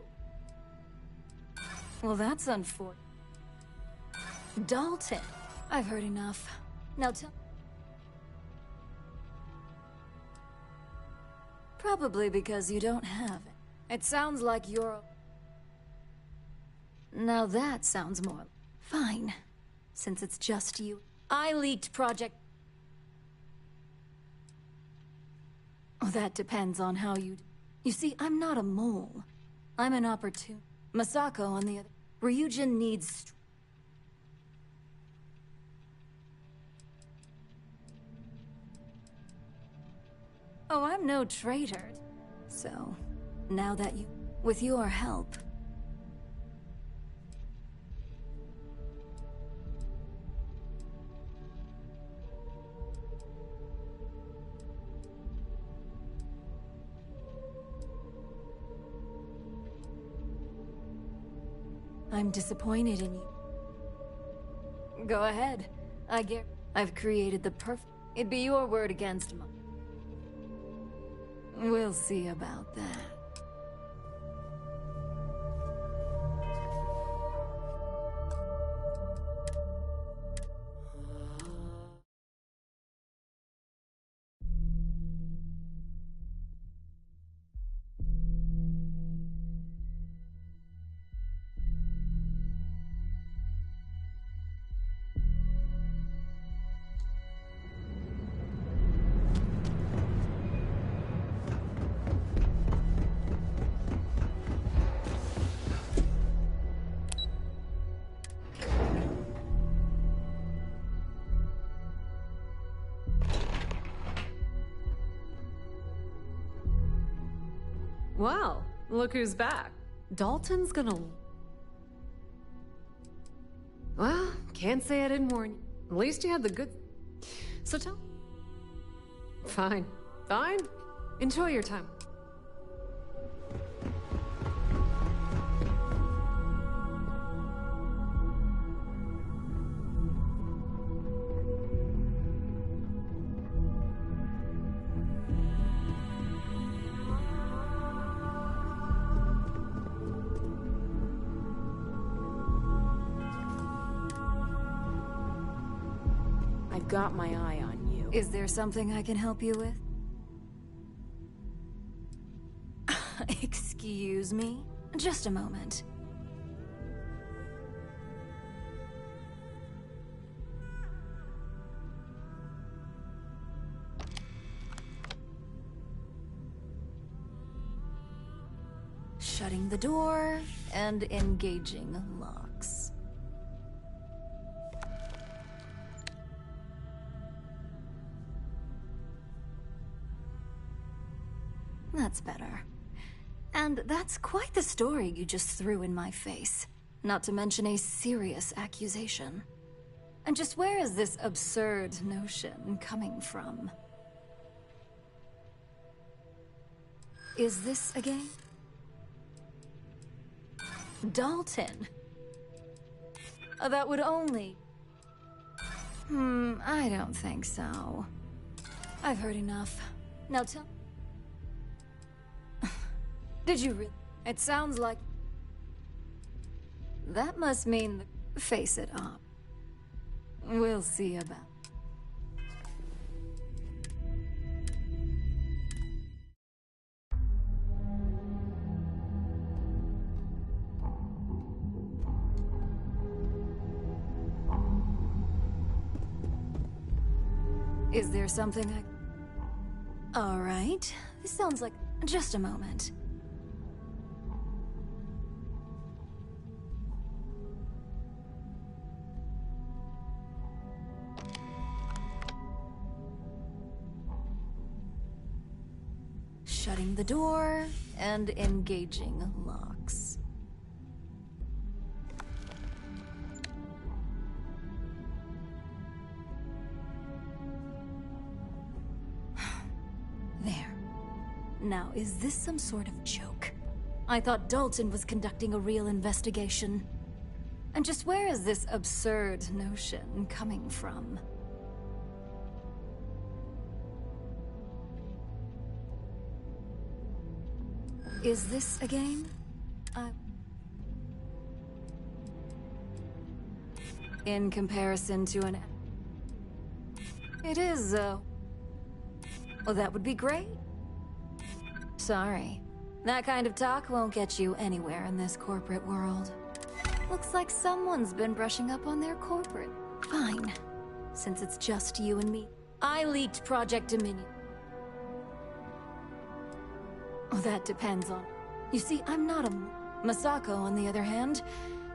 Well, that's unfortunate. Dalton, I've heard enough. Now tell... Probably because you don't have it. It sounds like you're... Now that sounds more... Fine. Since it's just you. I leaked Project... Oh, that depends on how you... You see, I'm not a mole. I'm an opportune... Masako, on the other... Ryujin needs... Oh, I'm no traitor. So, now that you... With your help... I'm disappointed in you. Go ahead. I've created the perfect... It'd be your word against mine. We'll see about that. Well, look who's back. Dalton's gonna... Well, can't say I didn't warn you. At least you had the good... So tell... Fine. Fine. Enjoy your time. Got my eye on you. Is there something I can help you with? Excuse me? Just a moment. Shutting the door and engaging locks. That's better. And that's quite the story you just threw in my face. Not to mention a serious accusation. And just where is this absurd notion coming from? Is this a game? Dalton. That would only... I don't think so. I've heard enough. Now tell... Did you really? It sounds like... That must mean the... Face it up. We'll see about... Is there something I... All right. This sounds like... Just a moment. shutting the door and engaging locks. There. Now, is this some sort of joke? I thought Dalton was conducting a real investigation. And just where is this absurd notion coming from? Is this a game? In comparison to an... It is, well, that would be great. Sorry. That kind of talk won't get you anywhere in this corporate world. Looks like someone's been brushing up on their corporate. Fine. Since it's just you and me. I leaked Project Dominion. Oh, that depends on... You see, I'm not a... Masako, on the other hand,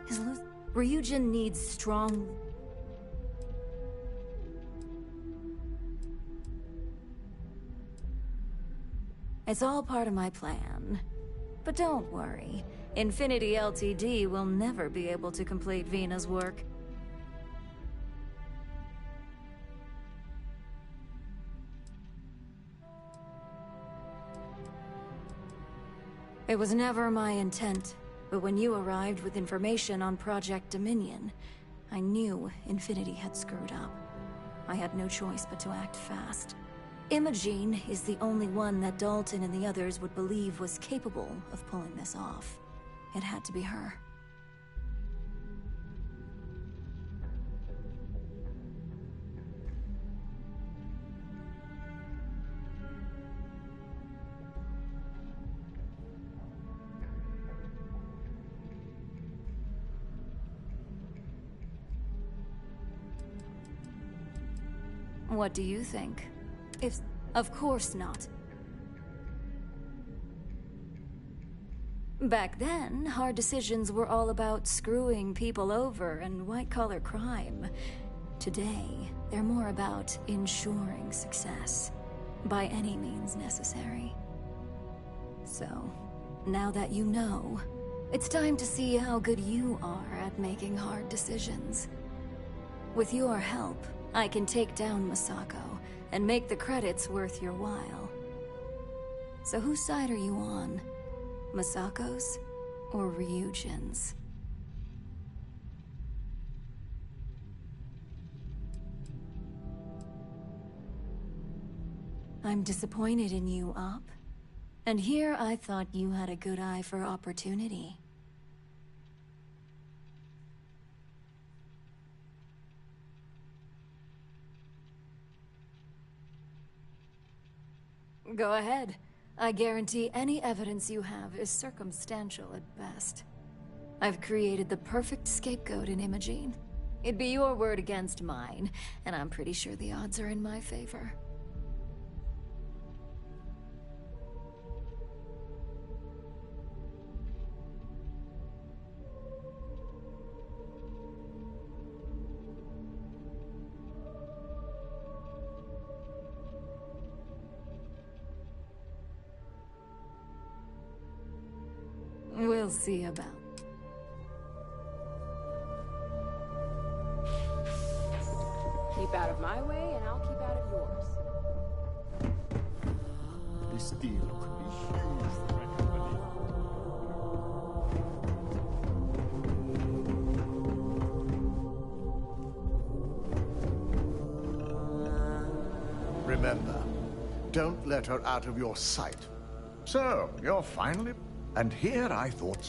is loose. Ryujin needs strong... It's all part of my plan. But don't worry. Infinity Ltd will never be able to complete Vina's work. It was never my intent, but when you arrived with information on Project Dominion, I knew Infinity had screwed up. I had no choice but to act fast. Imogene is the only one that Dalton and the others would believe was capable of pulling this off. It had to be her. What do you think? Of course not. Back then, hard decisions were all about screwing people over and white-collar crime. Today, they're more about ensuring success, by any means necessary. So, now that you know, it's time to see how good you are at making hard decisions. With your help, I can take down Masako and make the credits worth your while. So whose side are you on? Masako's or Ryujin's? I'm disappointed in you, Op. And here I thought you had a good eye for opportunity. Go ahead. I guarantee any evidence you have is circumstantial at best. I've created the perfect scapegoat in Imogene. It'd be your word against mine, and I'm pretty sure the odds are in my favor. We'll see about. Keep out of my way, and I'll keep out of yours. This deal could be huge for my company. Remember, don't let her out of your sight. So, you're finally... And here I thought...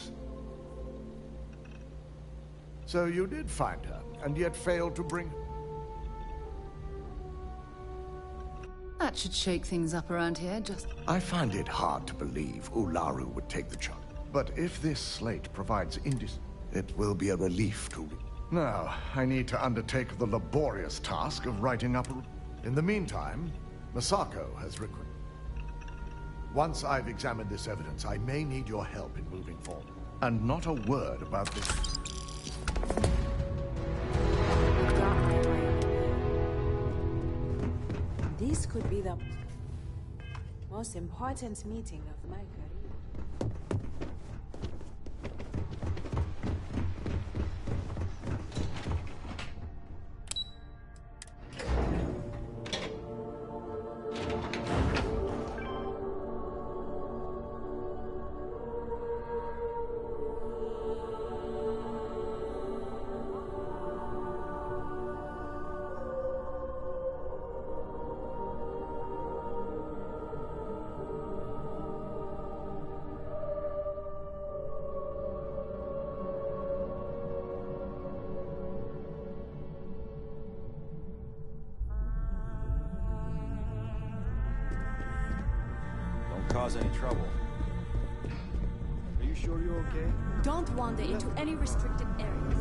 So you did find her, and yet failed to bring... That should shake things up around here, just... I find it hard to believe Ularu would take the charge. But if this slate provides it will be a relief to... Now, I need to undertake the laborious task of writing up a... In the meantime, Masako has requested... Once I've examined this evidence, I may need your help in moving forward. And not a word about this. This could be the... Most important meeting of my career. Cause any trouble. Are you sure you're okay? Don't wander into any restricted areas.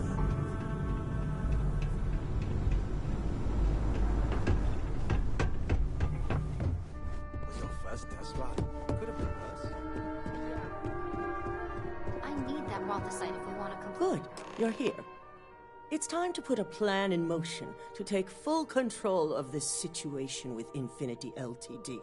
Was your first test ride? Could have been worse. I need that Rothicite if we want to complete. Good. You're here. It's time to put a plan in motion to take full control of this situation with Infinity Ltd.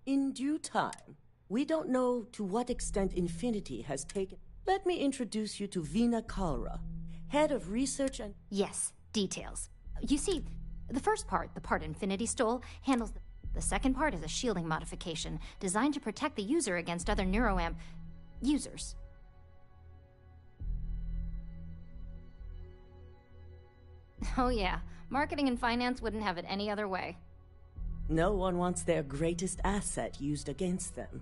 In due time. We don't know to what extent Infinity has taken. Let me introduce you to Veena Kalra, head of research and... Yes, details. You see, the first part, the part Infinity stole, handles the second part is a shielding modification designed to protect the user against other NeuroAmp users. Oh yeah, marketing and finance wouldn't have it any other way. No one wants their greatest asset used against them.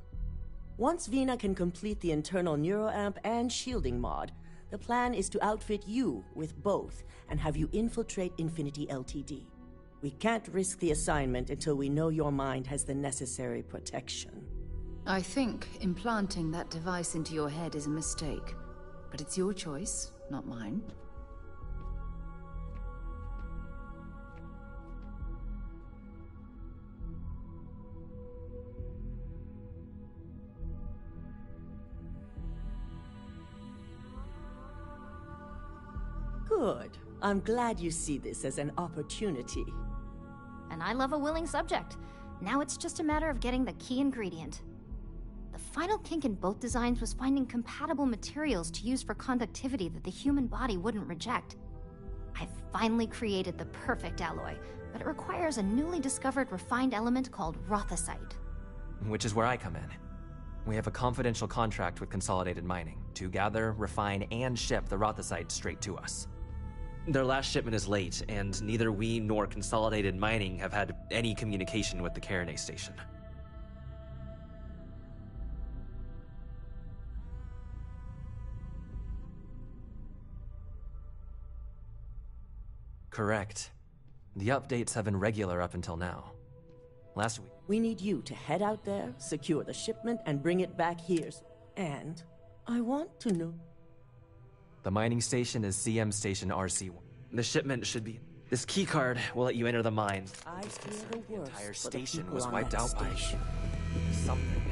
Once Veena can complete the internal NeuroAmp and shielding mod, the plan is to outfit you with both and have you infiltrate Infinity Ltd. We can't risk the assignment until we know your mind has the necessary protection. I think implanting that device into your head is a mistake. But it's your choice, not mine. Good. I'm glad you see this as an opportunity. And I love a willing subject. Now it's just a matter of getting the key ingredient. The final kink in both designs was finding compatible materials to use for conductivity that the human body wouldn't reject. I've finally created the perfect alloy, but it requires a newly discovered refined element called Rothicite. Which is where I come in. We have a confidential contract with Consolidated Mining to gather, refine, and ship the Rothicite straight to us. Their last shipment is late, and neither we nor Consolidated Mining have had any communication with the Carinay station. Correct. The updates have been regular up until now. Last week... We need you to head out there, secure the shipment, and bring it back here. And I want to know... The mining station is CM Station RC1. The shipment should be... This keycard will let you enter the mine. I fear the worst entire for the station people was on wiped that out by station. something.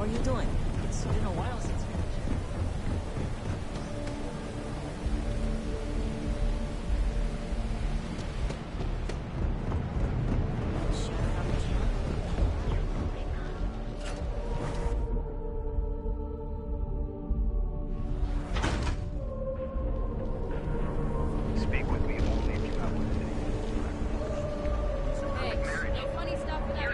How are you doing? It's been a while since we... Speak with me only if you have what it Hey, no funny stuff without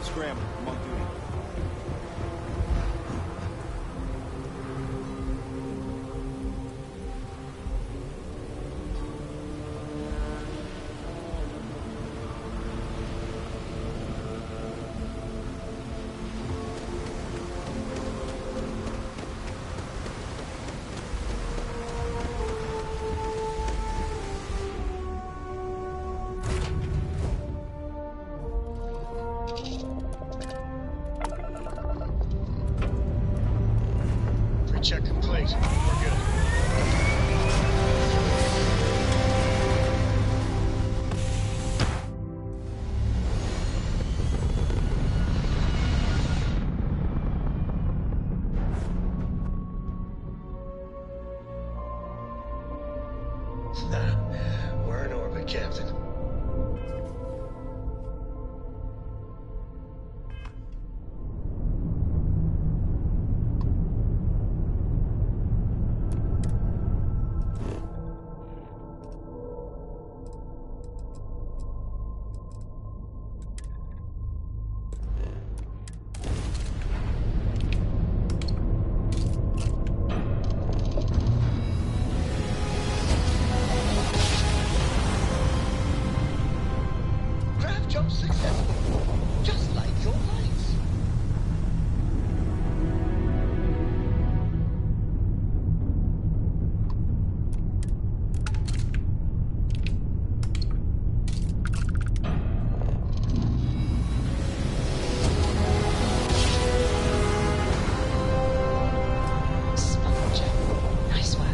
Scram, I'm on duty. Pre-check complete. We're good. We're in orbit, Captain. Craft jump successful, just like your flights. Spot check. Nice work.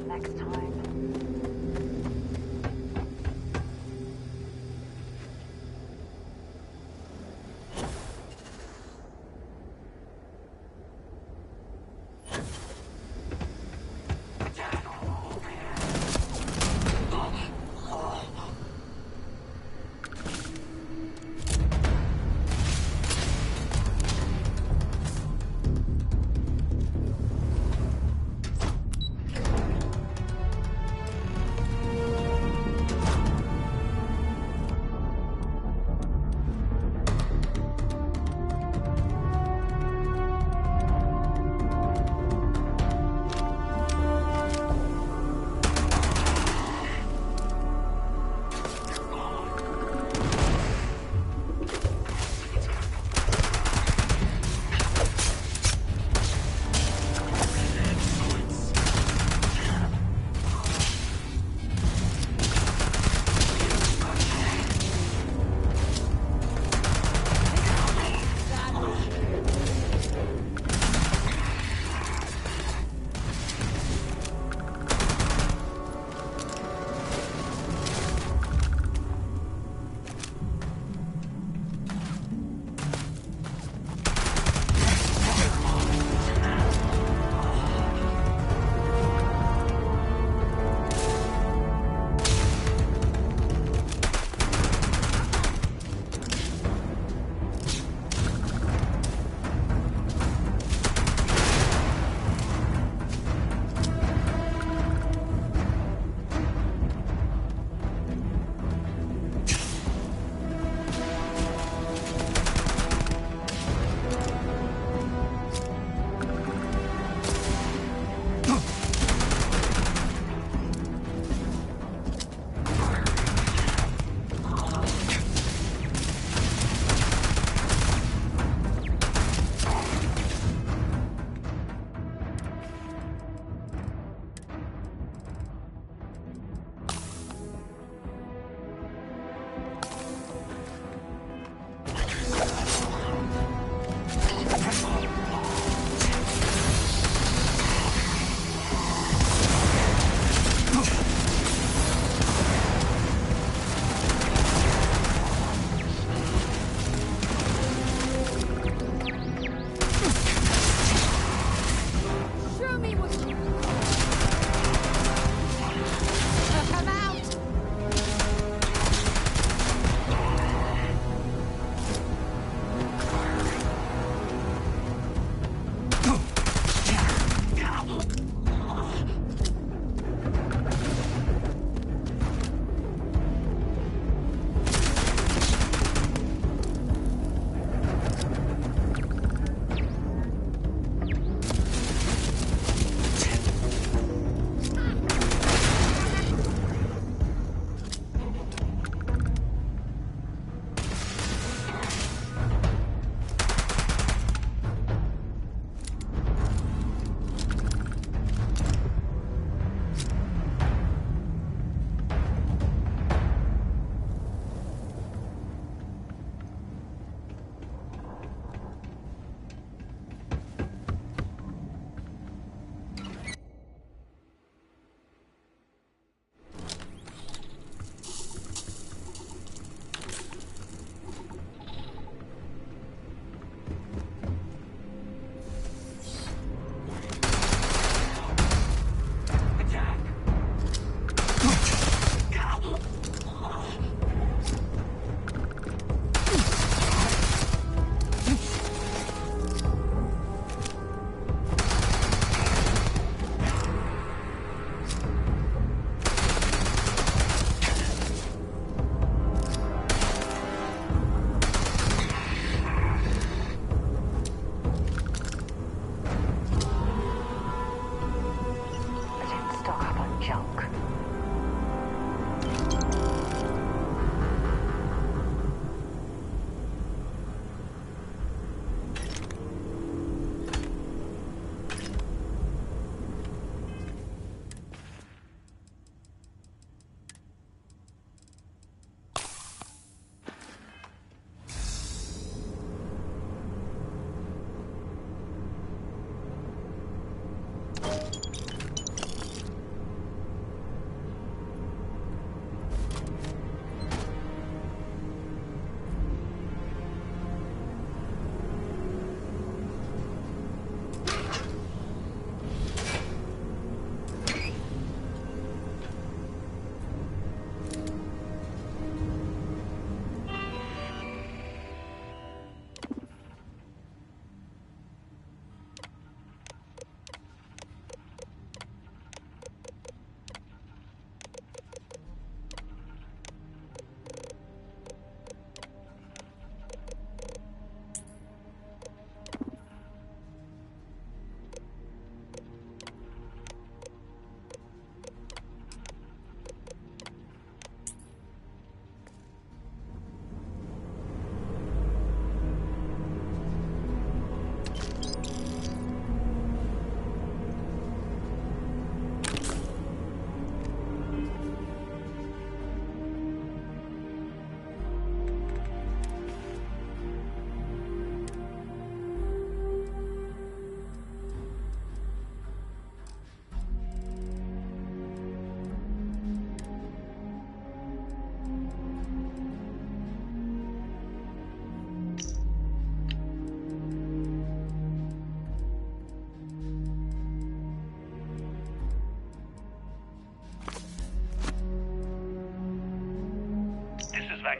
Next time.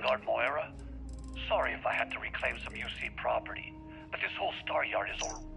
Vanguard Moira. Sorry if I had to reclaim some UC property, but this whole Star Yard is all...